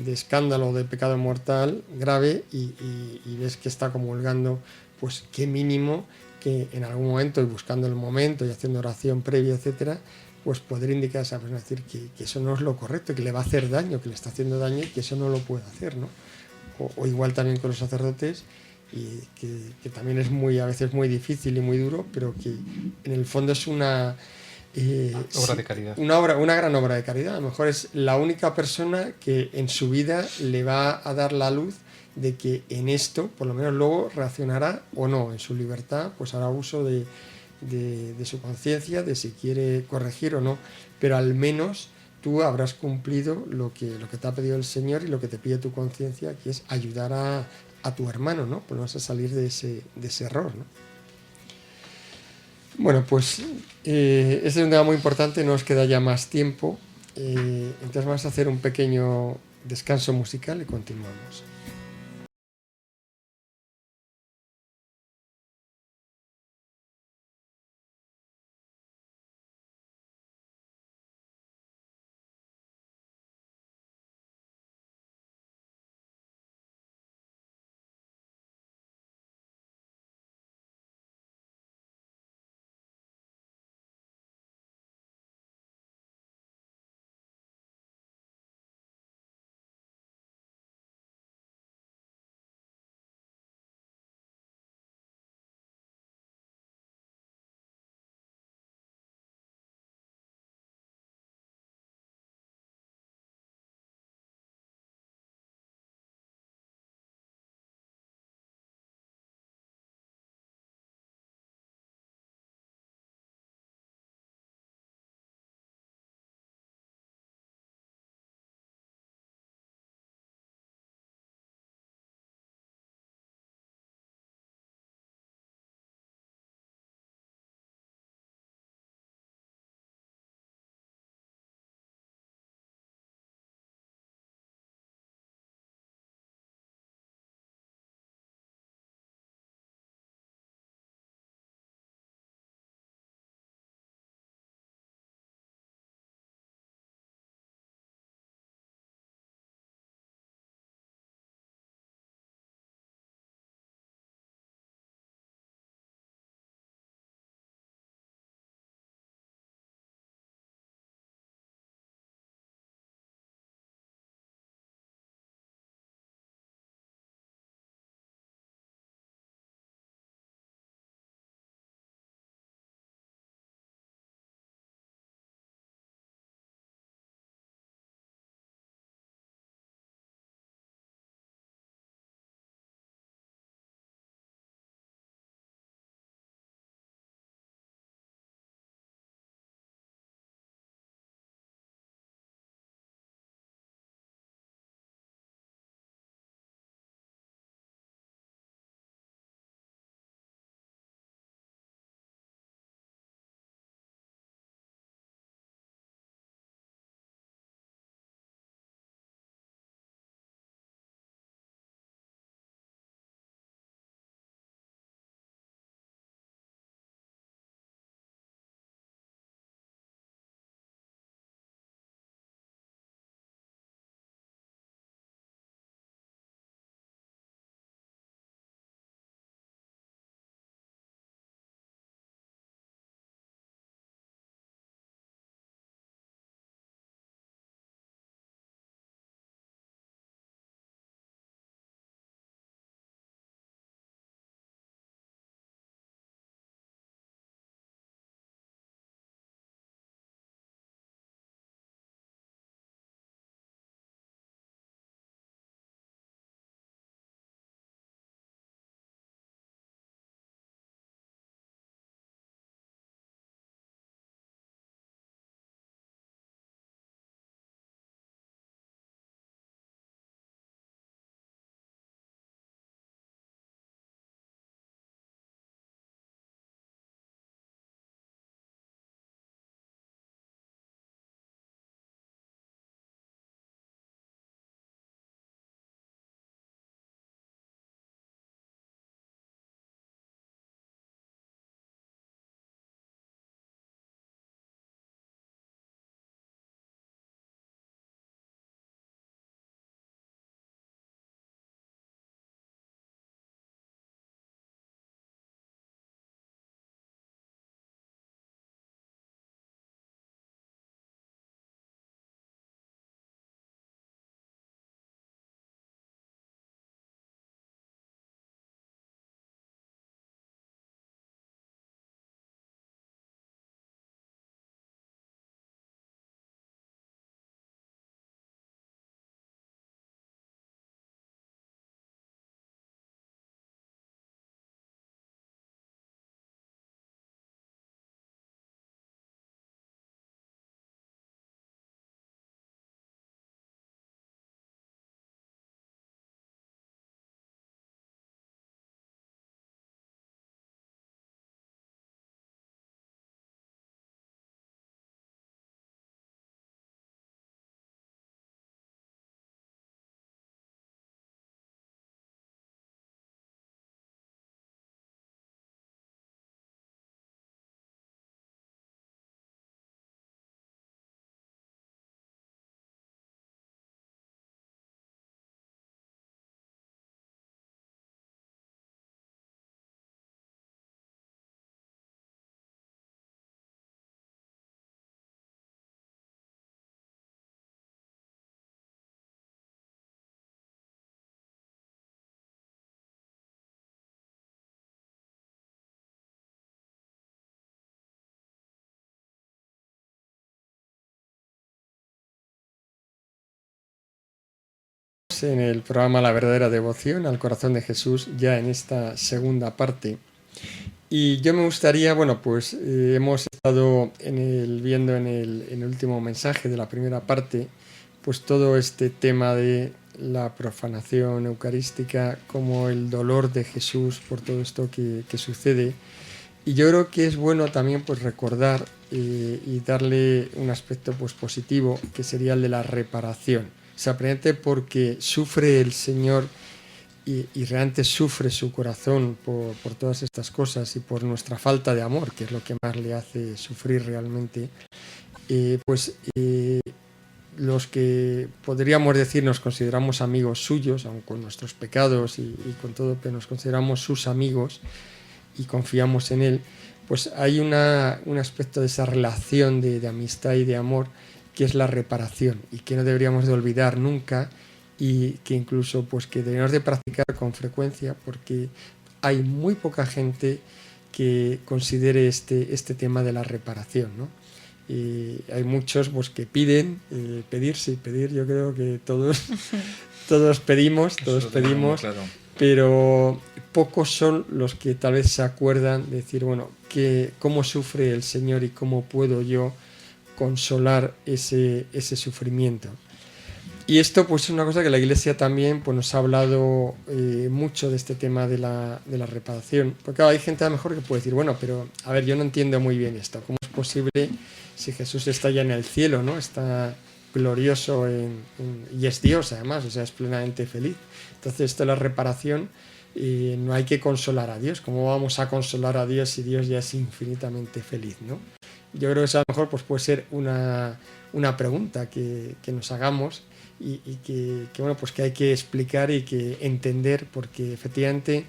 escándalo, de pecado mortal grave y ves que está comulgando, pues qué mínimo que en algún momento y buscando el momento y haciendo oración previa, etcétera, pues poder indicar a esa persona, decir que eso no es lo correcto, que le va a hacer daño, que le está haciendo daño y que eso no lo puede hacer, ¿no? O igual también con los sacerdotes, y que también es a veces muy difícil y muy duro, pero que en el fondo es una obra de caridad. Una gran obra de caridad. A lo mejor es la única persona que en su vida le va a dar la luz de que en esto, por lo menos luego reaccionará o no, en su libertad, pues hará uso de su conciencia, de si quiere corregir o no, pero al menos tú habrás cumplido lo que te ha pedido el Señor y lo que te pide tu conciencia, que es ayudar a tu hermano, ¿no? Pues vas a salir de ese error, ¿no? Bueno, pues este es un tema muy importante, no nos queda ya más tiempo, entonces vamos a hacer un pequeño descanso musical y continuamos. Seguimos en el programa La verdadera devoción al corazón de Jesús, ya en esta segunda parte. Y yo me gustaría, hemos estado viendo en el último mensaje de la primera parte, pues todo este tema de la profanación eucarística, como el dolor de Jesús por todo esto que sucede. Y yo creo que es bueno también pues recordar y darle un aspecto pues positivo, que sería el de la reparación. O sea, precisamente porque sufre el Señor y realmente sufre su corazón por todas estas cosas y por nuestra falta de amor, que es lo que más le hace sufrir realmente, los que podríamos decir nos consideramos amigos suyos, aun con nuestros pecados y con todo, pero nos consideramos sus amigos y confiamos en Él, pues hay un aspecto de esa relación de amistad y de amor, que es la reparación, y que no deberíamos de olvidar nunca, y que incluso pues que debemos de practicar con frecuencia, porque hay muy poca gente que considere este tema de la reparación, ¿no? Y hay muchos pues que piden, pedir, yo creo que todos pedimos, claro. Pero pocos son los que tal vez se acuerdan de decir, cómo sufre el Señor y cómo puedo yo consolar ese sufrimiento. Y esto pues es una cosa que la Iglesia también pues nos ha hablado mucho de este tema de la reparación, porque claro, hay gente a lo mejor que puede decir, pero a ver, yo no entiendo muy bien esto, ¿cómo es posible si Jesús está ya en el cielo, ¿no? Está glorioso y es Dios además, o sea, es plenamente feliz? Entonces esto de la reparación, no hay que consolar a Dios. ¿Cómo vamos a consolar a Dios si Dios ya es infinitamente feliz, ¿no? Yo creo que eso a lo mejor pues puede ser una pregunta que nos hagamos y que hay que explicar y que entender, porque efectivamente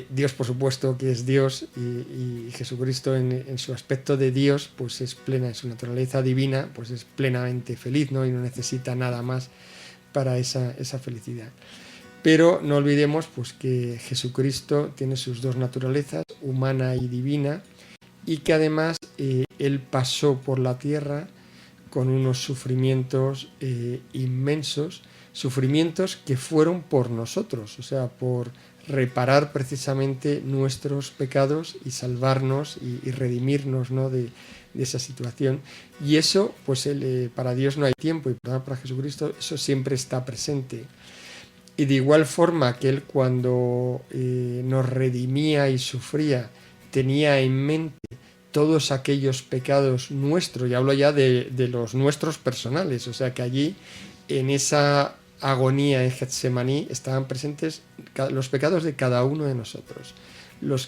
Dios, por supuesto que es Dios, y Jesucristo en su aspecto de Dios pues es plena, en su naturaleza divina pues es plenamente feliz, ¿no? Y no necesita nada más para esa felicidad. Pero no olvidemos pues que Jesucristo tiene sus dos naturalezas, humana y divina, y que además Él pasó por la tierra con unos sufrimientos inmensos, sufrimientos que fueron por nosotros, o sea, por reparar precisamente nuestros pecados y salvarnos y redimirnos, ¿no? de esa situación. Y eso, pues para Dios no hay tiempo, y para Jesucristo eso siempre está presente. Y de igual forma que Él cuando nos redimía y sufría, tenía en mente todos aquellos pecados nuestros, y hablo ya de los nuestros personales, o sea que allí en esa agonía en Getsemaní estaban presentes los pecados de cada uno de nosotros,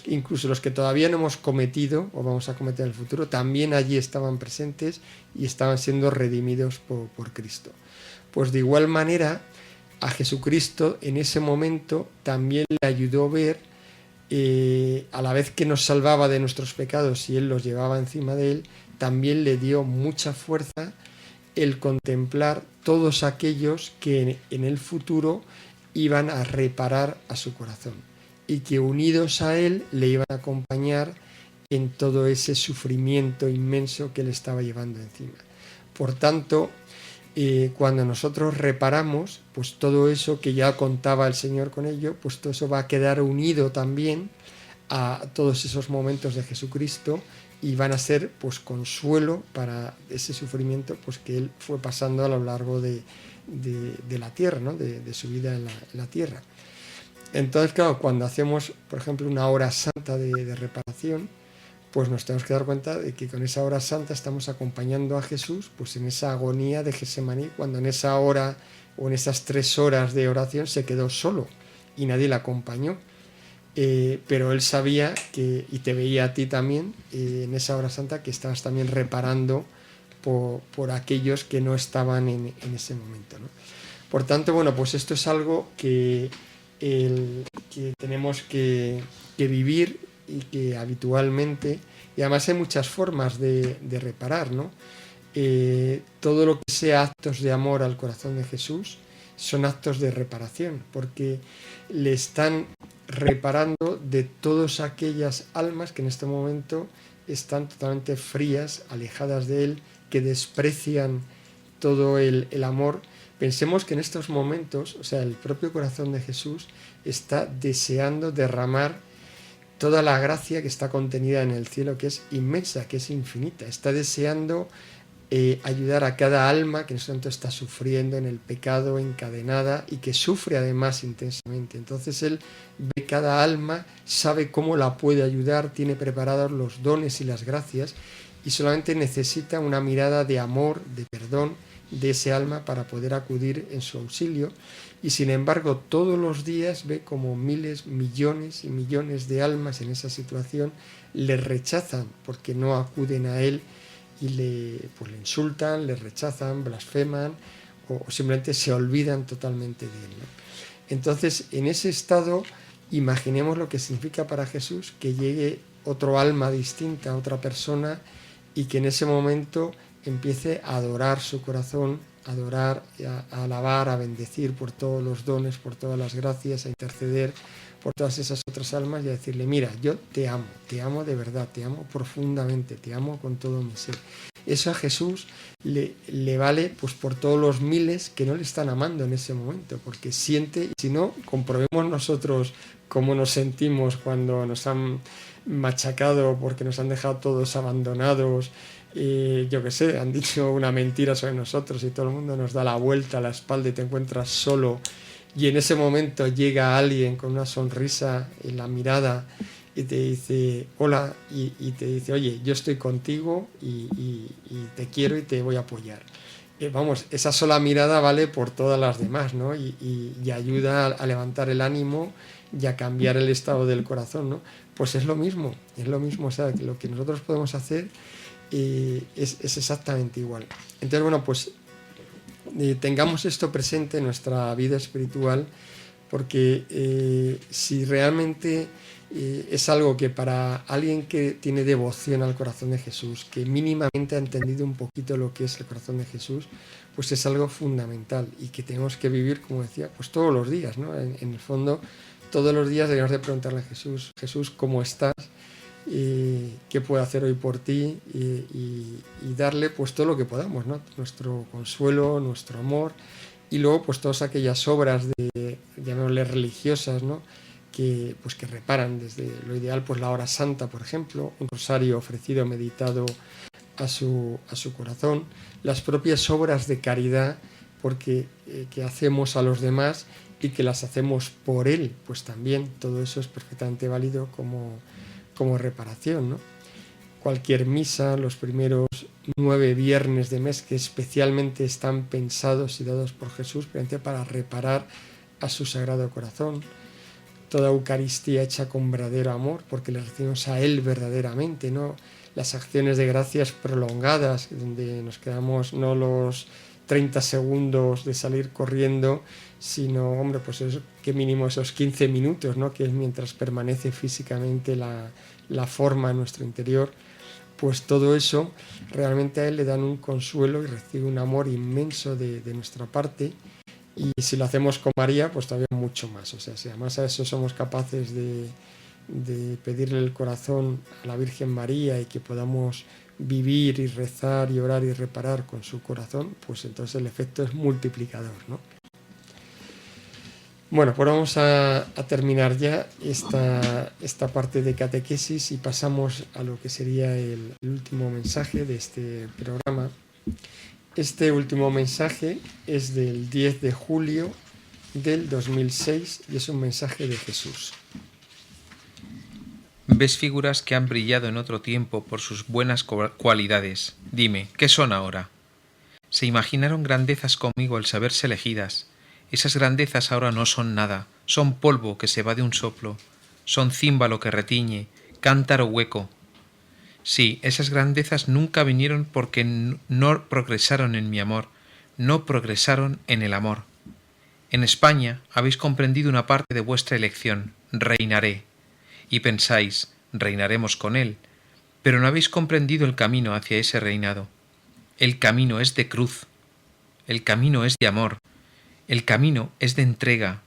incluso los que todavía no hemos cometido o vamos a cometer en el futuro, también allí estaban presentes y estaban siendo redimidos por Cristo. Pues de igual manera a Jesucristo en ese momento también le ayudó a ver, a la vez que nos salvaba de nuestros pecados y Él los llevaba encima de Él, también le dio mucha fuerza el contemplar todos aquellos que en el futuro iban a reparar a su corazón y que unidos a Él le iban a acompañar en todo ese sufrimiento inmenso que Él estaba llevando encima. Por tanto, cuando nosotros reparamos, pues todo eso que ya contaba el Señor con ello, pues todo eso va a quedar unido también a todos esos momentos de Jesucristo y van a ser pues consuelo para ese sufrimiento pues que Él fue pasando a lo largo de la tierra, ¿no? de su vida en la tierra. Entonces, claro, cuando hacemos, por ejemplo, una hora santa de reparación, pues nos tenemos que dar cuenta de que con esa hora santa estamos acompañando a Jesús pues en esa agonía de Getsemaní, cuando en esa hora o en esas 3 horas de oración se quedó solo y nadie le acompañó. Pero Él sabía que, y te veía a ti también en esa hora santa, que estabas también reparando por aquellos que no estaban en ese momento, ¿no? Por tanto, pues esto es algo que tenemos que vivir y que habitualmente, y además hay muchas formas de reparar, ¿no? Todo lo que sea actos de amor al corazón de Jesús son actos de reparación, porque le están reparando de todas aquellas almas que en este momento están totalmente frías, alejadas de Él, que desprecian todo el amor, Pensemos que en estos momentos, o sea, el propio corazón de Jesús está deseando derramar toda la gracia que está contenida en el cielo, que es inmensa, que es infinita. Está deseando ayudar a cada alma que en ese momento está sufriendo en el pecado, encadenada, y que sufre además intensamente. Entonces Él ve cada alma, sabe cómo la puede ayudar, tiene preparados los dones y las gracias, y solamente necesita una mirada de amor, de perdón de ese alma para poder acudir en su auxilio. Y sin embargo todos los días ve como miles, millones y millones de almas en esa situación le rechazan porque no acuden a Él y le insultan, le rechazan, blasfeman o simplemente se olvidan totalmente de Él, ¿no? Entonces, en ese estado, imaginemos lo que significa para Jesús que llegue otro alma distinta, otra persona, y que en ese momento empiece a adorar su corazón, a adorar, a alabar, a bendecir por todos los dones, por todas las gracias, a interceder por todas esas otras almas y a decirle: mira, yo te amo de verdad, te amo profundamente, te amo con todo mi ser. Eso a Jesús le vale pues por todos los miles que no le están amando en ese momento, porque siente, y si no, comprobemos nosotros cómo nos sentimos cuando nos han machacado porque nos han dejado todos abandonados, yo qué sé, han dicho una mentira sobre nosotros y todo el mundo nos da la vuelta a la espalda y te encuentras solo, y en ese momento llega alguien con una sonrisa en la mirada y te dice hola, y te dice: oye, yo estoy contigo y te quiero y te voy a apoyar. Vamos, esa sola mirada vale por todas las demás, ¿no? Y ayuda a levantar el ánimo y a cambiar el estado del corazón, ¿no? Pues es lo mismo, o sea, que lo que nosotros podemos hacer es exactamente igual. Entonces, bueno, pues tengamos esto presente en nuestra vida espiritual, porque si realmente es algo que para alguien que tiene devoción al corazón de Jesús, que mínimamente ha entendido un poquito lo que es el corazón de Jesús, pues es algo fundamental y que tenemos que vivir, como decía, pues todos los días, ¿no? En el fondo, todos los días debemos de preguntarle a Jesús: Jesús, ¿cómo estás? ¿Qué puedo hacer hoy por ti? Y darle pues todo lo que podamos, ¿no? Nuestro consuelo, nuestro amor, y luego pues todas aquellas obras de, llamémosle, religiosas, ¿no? que reparan, desde lo ideal pues la hora santa, por ejemplo, un rosario ofrecido, meditado a su corazón, las propias obras de caridad porque que hacemos a los demás y que las hacemos por Él, pues también todo eso es perfectamente válido como reparación, ¿no? Cualquier misa, los primeros 9 viernes de mes que especialmente están pensados y dados por Jesús para reparar a su Sagrado Corazón. Toda Eucaristía hecha con verdadero amor, porque le recibimos a Él verdaderamente, ¿no? Las acciones de gracias prolongadas, donde nos quedamos no los 30 segundos de salir corriendo, sino, hombre, pues eso, que mínimo esos 15 minutos, ¿no? Que es mientras permanece físicamente la forma en nuestro interior. Pues todo eso realmente a Él le dan un consuelo y recibe un amor inmenso de nuestra parte. Y si lo hacemos con María, pues todavía mucho más. O sea, si además a eso somos capaces de pedirle el corazón a la Virgen María y que podamos vivir y rezar y orar y reparar con su corazón, pues entonces el efecto es multiplicador, ¿no? Bueno, pues vamos a terminar ya esta parte de catequesis y pasamos a lo que sería el último mensaje de este programa. Este último mensaje es del 10 de julio del 2006 y es un mensaje de Jesús. Ves figuras que han brillado en otro tiempo por sus buenas cualidades. Dime, ¿qué son ahora? Se imaginaron grandezas conmigo al saberse elegidas. Esas grandezas ahora no son nada, son polvo que se va de un soplo, son címbalo que retiñe, cántaro hueco. Sí, esas grandezas nunca vinieron porque no progresaron en mi amor, no progresaron en el amor. En España habéis comprendido una parte de vuestra elección, reinaré, y pensáis, reinaremos con él, pero no habéis comprendido el camino hacia ese reinado. El camino es de cruz, el camino es de amor, el camino es de entrega,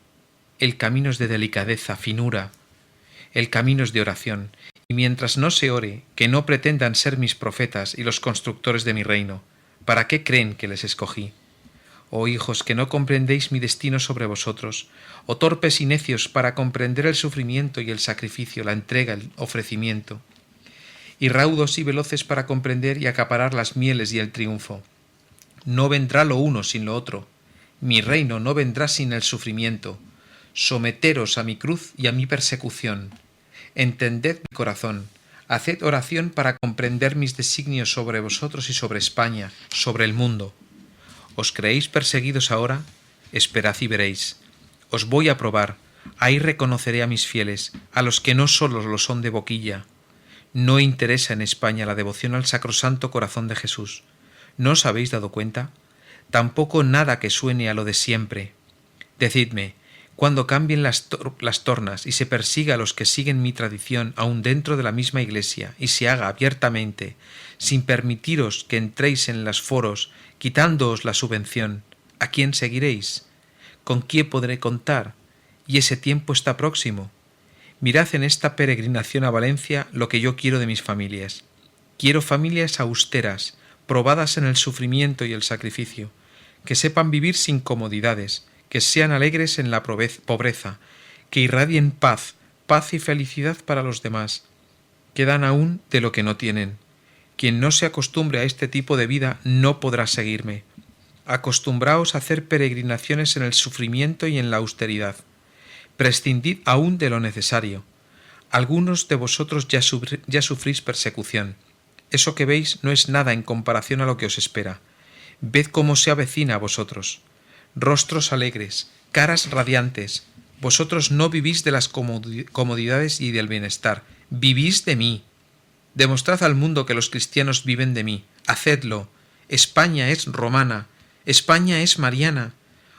el camino es de delicadeza, finura, el camino es de oración. Y mientras no se ore, que no pretendan ser mis profetas y los constructores de mi reino, ¿para qué creen que les escogí? Oh hijos, que no comprendéis mi destino sobre vosotros, oh torpes y necios para comprender el sufrimiento y el sacrificio, la entrega, el ofrecimiento, y raudos y veloces para comprender y acaparar las mieles y el triunfo. No vendrá lo uno sin lo otro, mi reino no vendrá sin el sufrimiento. Someteros a mi cruz y a mi persecución. Entended mi corazón, haced oración para comprender mis designios sobre vosotros y sobre España, sobre el mundo. ¿Os creéis perseguidos ahora? Esperad y veréis. Os voy a probar, ahí reconoceré a mis fieles, a los que no solo lo son de boquilla. No interesa en España la devoción al sacrosanto corazón de Jesús. ¿No os habéis dado cuenta? Tampoco nada que suene a lo de siempre. Decidme, cuando cambien las tornas y se persiga a los que siguen mi tradición aún dentro de la misma Iglesia y se haga abiertamente, sin permitiros que entréis en los foros, quitándoos la subvención, ¿a quién seguiréis? ¿Con quién podré contar? Y ese tiempo está próximo. Mirad en esta peregrinación a Valencia lo que yo quiero de mis familias. Quiero familias austeras, probadas en el sufrimiento y el sacrificio, que sepan vivir sin comodidades, que sean alegres en la pobreza, que irradien paz y felicidad para los demás, que dan aún de lo que no tienen. Quien no se acostumbre a este tipo de vida no podrá seguirme. Acostumbraos a hacer peregrinaciones en el sufrimiento y en la austeridad. Prescindid aún de lo necesario. Algunos de vosotros ya sufrís persecución. Eso que veis no es nada en comparación a lo que os espera. Ved cómo se avecina a vosotros. Rostros alegres, caras radiantes. Vosotros no vivís de las comodidades y del bienestar. Vivís de mí. Demostrad al mundo que los cristianos viven de mí. Hacedlo. España es romana. España es mariana.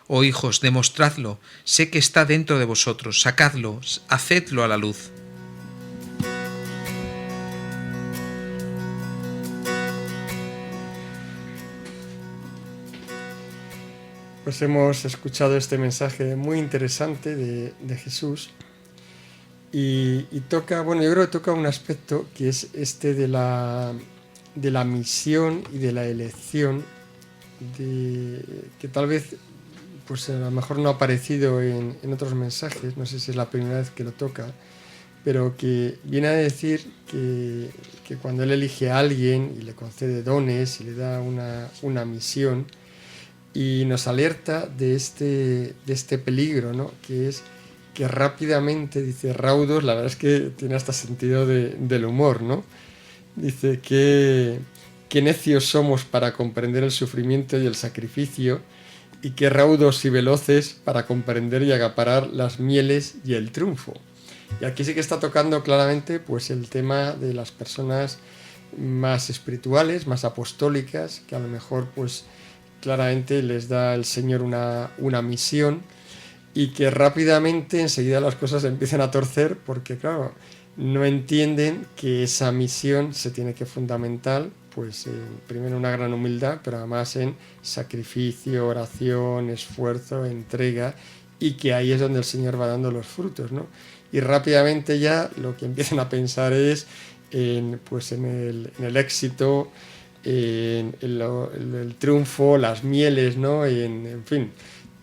Oh hijos, demostradlo. Sé que está dentro de vosotros. Sacadlo. Hacedlo a la luz. Pues hemos escuchado este mensaje muy interesante de Jesús y toca, bueno, yo creo que toca un aspecto que es este de la misión y de la elección, que tal vez pues a lo mejor no ha aparecido en otros mensajes, no sé si es la primera vez que lo toca, pero que viene a decir que cuando Él elige a alguien y le concede dones y le da una misión, y nos alerta de este peligro, ¿no? Que es que rápidamente, dice Raudos, la verdad es que tiene hasta sentido del humor, ¿no? Dice que necios somos para comprender el sufrimiento y el sacrificio, y que raudos y veloces para comprender y acaparar las mieles y el triunfo. Y aquí sí que está tocando claramente pues el tema de las personas más espirituales, más apostólicas, que a lo mejor pues claramente les da el Señor una misión y que rápidamente enseguida las cosas empiezan a torcer porque claro, no entienden que esa misión se tiene que fundamentar pues primero en una gran humildad, pero además en sacrificio, oración, esfuerzo, entrega, y que ahí es donde el Señor va dando los frutos, ¿no? Y rápidamente ya lo que empiezan a pensar es en el éxito, en el triunfo, las mieles, ¿no? En fin,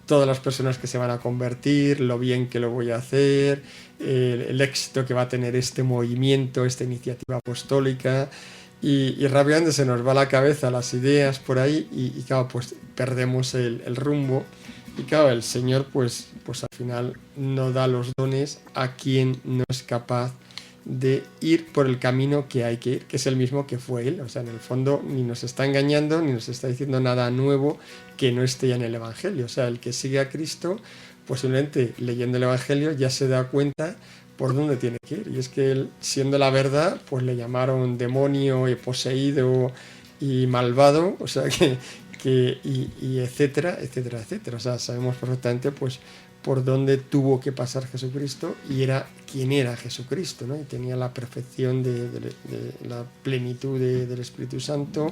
todas las personas que se van a convertir, lo bien que lo voy a hacer, el éxito que va a tener este movimiento, esta iniciativa apostólica, y rápidamente se nos va la cabeza las ideas por ahí y claro, pues perdemos el rumbo. Y claro, el Señor pues al final no da los dones a quien no es capaz de ir por el camino que hay que ir, que es el mismo que fue Él. O sea, en el fondo ni nos está engañando, ni nos está diciendo nada nuevo que no esté ya en el Evangelio. O sea, el que sigue a Cristo, posiblemente leyendo el Evangelio ya se da cuenta por dónde tiene que ir. Y es que Él, siendo la verdad, pues le llamaron demonio y poseído y malvado, o sea y etcétera, etcétera, etcétera. O sea, sabemos perfectamente pues por dónde tuvo que pasar Jesucristo y era quién era Jesucristo, ¿no? Y tenía la perfección de la plenitud del Espíritu Santo,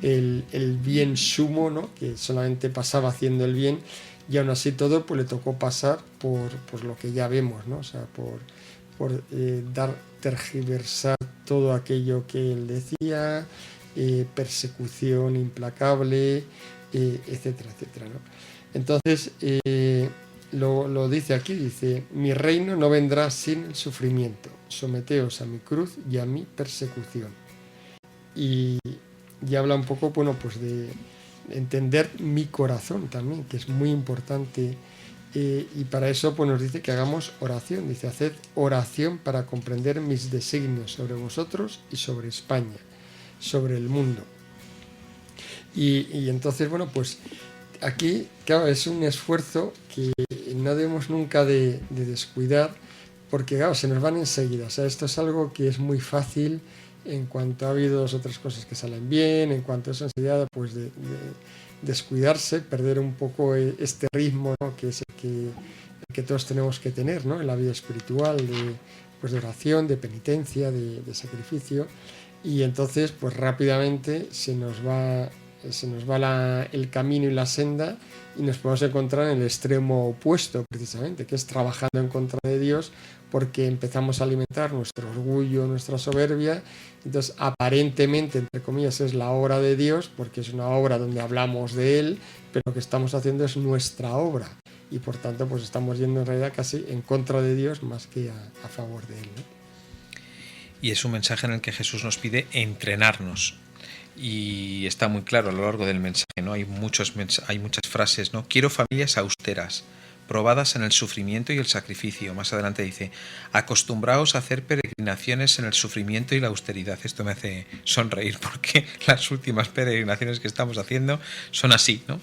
el bien sumo, ¿no? Que solamente pasaba haciendo el bien, y aún así todo pues le tocó pasar por lo que ya vemos, ¿no? O sea, por tergiversar todo aquello que él decía, persecución implacable, etcétera, etcétera, ¿no? Entonces, lo dice aquí, dice, mi reino no vendrá sin el sufrimiento, someteos a mi cruz y a mi persecución. Y habla un poco, bueno, pues de entender mi corazón también, que es muy importante, y para eso pues nos dice que hagamos oración, dice, haced oración para comprender mis designios sobre vosotros y sobre España, sobre el mundo. Y entonces, bueno, pues aquí, claro, es un esfuerzo que no debemos nunca de descuidar, porque claro, se nos van enseguida. O sea, esto es algo que es muy fácil en cuanto ha habido otras cosas que salen bien, en cuanto a eso enseguida, pues de descuidarse, perder un poco este ritmo, ¿no? Que es el que todos tenemos que tener, ¿no? En la vida espiritual, de oración, de penitencia, de sacrificio, y entonces pues rápidamente se nos va el camino y la senda y nos podemos encontrar en el extremo opuesto precisamente, que es trabajando en contra de Dios, porque empezamos a alimentar nuestro orgullo, nuestra soberbia. Entonces aparentemente, entre comillas, es la obra de Dios, porque es una obra donde hablamos de Él, pero lo que estamos haciendo es nuestra obra, y por tanto pues estamos yendo en realidad casi en contra de Dios más que a favor de Él, ¿no? Y es un mensaje en el que Jesús nos pide entrenarnos. Y está muy claro a lo largo del mensaje, ¿no? Hay muchas frases, ¿no? Quiero familias austeras, probadas en el sufrimiento y el sacrificio. Más adelante dice, acostumbraos a hacer peregrinaciones en el sufrimiento y la austeridad. Esto me hace sonreír porque las últimas peregrinaciones que estamos haciendo son así, ¿no?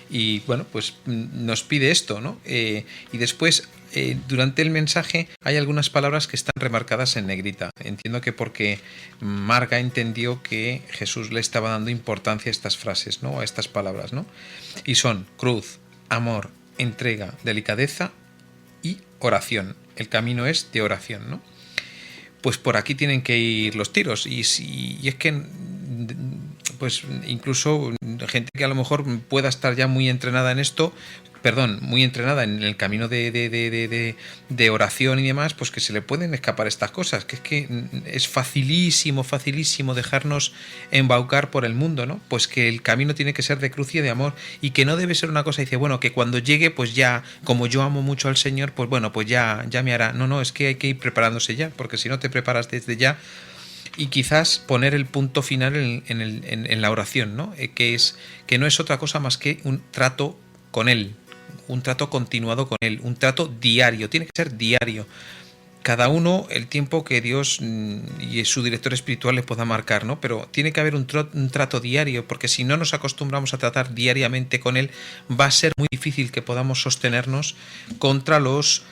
Y bueno, pues nos pide esto, ¿no? Y después, durante el mensaje hay algunas palabras que están remarcadas en negrita. Entiendo que porque Marga entendió que Jesús le estaba dando importancia a estas frases, ¿no? A estas palabras, ¿no? Y son cruz, amor, entrega, delicadeza y oración. El camino es de oración, ¿no? Pues por aquí tienen que ir los tiros. Y es que pues incluso gente que a lo mejor pueda estar ya muy entrenada en esto, muy entrenada en el camino de oración y demás, pues que se le pueden escapar estas cosas, que es que es facilísimo dejarnos embaucar por el mundo, ¿no? Pues que el camino tiene que ser de cruz y de amor, y que no debe ser una cosa, dice, bueno, que cuando llegue, pues ya, como yo amo mucho al Señor, pues bueno, pues ya me hará. No, es que hay que ir preparándose ya, porque si no te preparas desde ya, y quizás poner el punto final en la oración, ¿no? Que no es otra cosa más que un trato con Él, un trato continuado con Él, un trato diario, tiene que ser diario. Cada uno el tiempo que Dios y su director espiritual le pueda marcar, ¿no? Pero tiene que haber un trato diario, porque si no nos acostumbramos a tratar diariamente con Él, va a ser muy difícil que podamos sostenernos contra los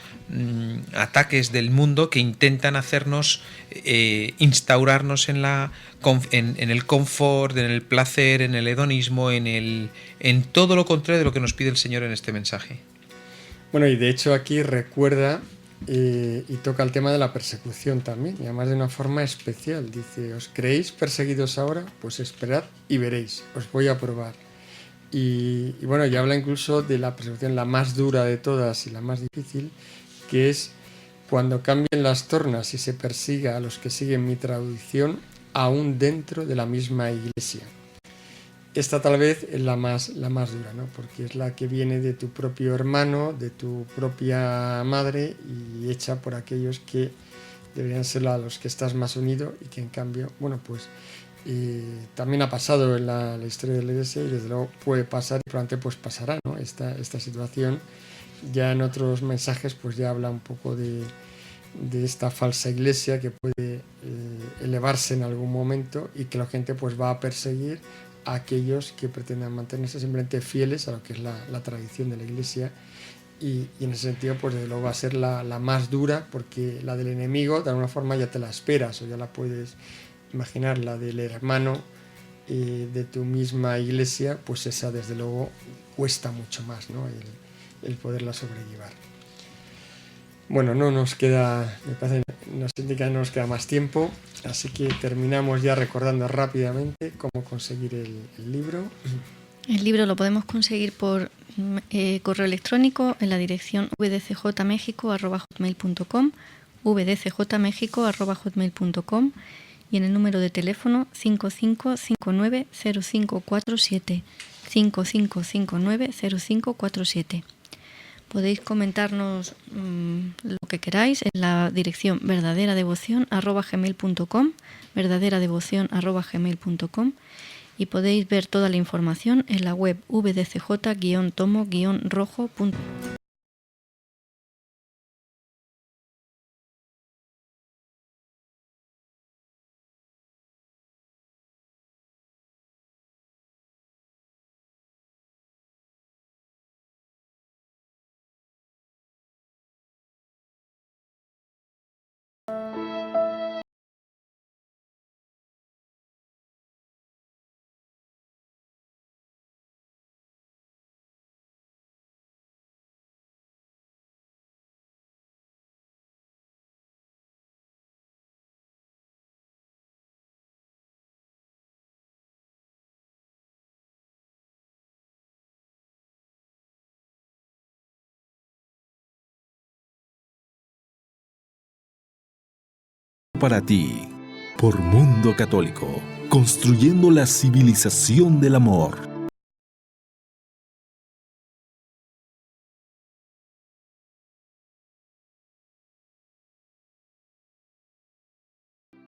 ataques del mundo que intentan hacernos instaurarnos en el confort, en el placer, en el hedonismo, en todo lo contrario de lo que nos pide el Señor en este mensaje. Bueno, y de hecho aquí recuerda y toca el tema de la persecución también, y además de una forma especial. Dice, ¿os creéis perseguidos ahora? Pues esperad y veréis, os voy a probar. Y bueno, ya habla incluso de la persecución, la más dura de todas y la más difícil, que es cuando cambien las tornas y se persiga a los que siguen mi tradición, aún dentro de la misma iglesia. Esta tal vez es la más dura, ¿no? Porque es la que viene de tu propio hermano, de tu propia madre, y hecha por aquellos que deberían ser a los que estás más unido, y que en cambio, bueno, pues también ha pasado en la historia de la iglesia, y desde luego puede pasar, y probablemente pues pasará, ¿no? Esta situación. Ya en otros mensajes pues ya habla un poco de esta falsa iglesia que puede elevarse en algún momento, y que la gente pues va a perseguir a aquellos que pretendan mantenerse simplemente fieles a lo que es la tradición de la iglesia, y en ese sentido pues desde luego va a ser la más dura, porque la del enemigo de alguna forma ya te la esperas, o ya la puedes imaginar. La del hermano de tu misma iglesia, pues esa desde luego cuesta mucho más, ¿no? El poderla sobrellevar. Bueno, no nos queda, me parece, nos indica que no nos queda más tiempo, así que terminamos ya recordando rápidamente cómo conseguir el libro. El libro lo podemos conseguir por correo electrónico en la dirección vdcjmexico@hotmail.com, vdcjmexico@hotmail.com, y en el número de teléfono 55590547, 55590547. Podéis comentarnos lo que queráis en la dirección verdaderadevoción@gmail.com, verdaderadevoción@gmail.com, y podéis ver toda la información en la web vdcj-tomo-rojo.com. Para ti, por Mundo Católico, construyendo la civilización del amor.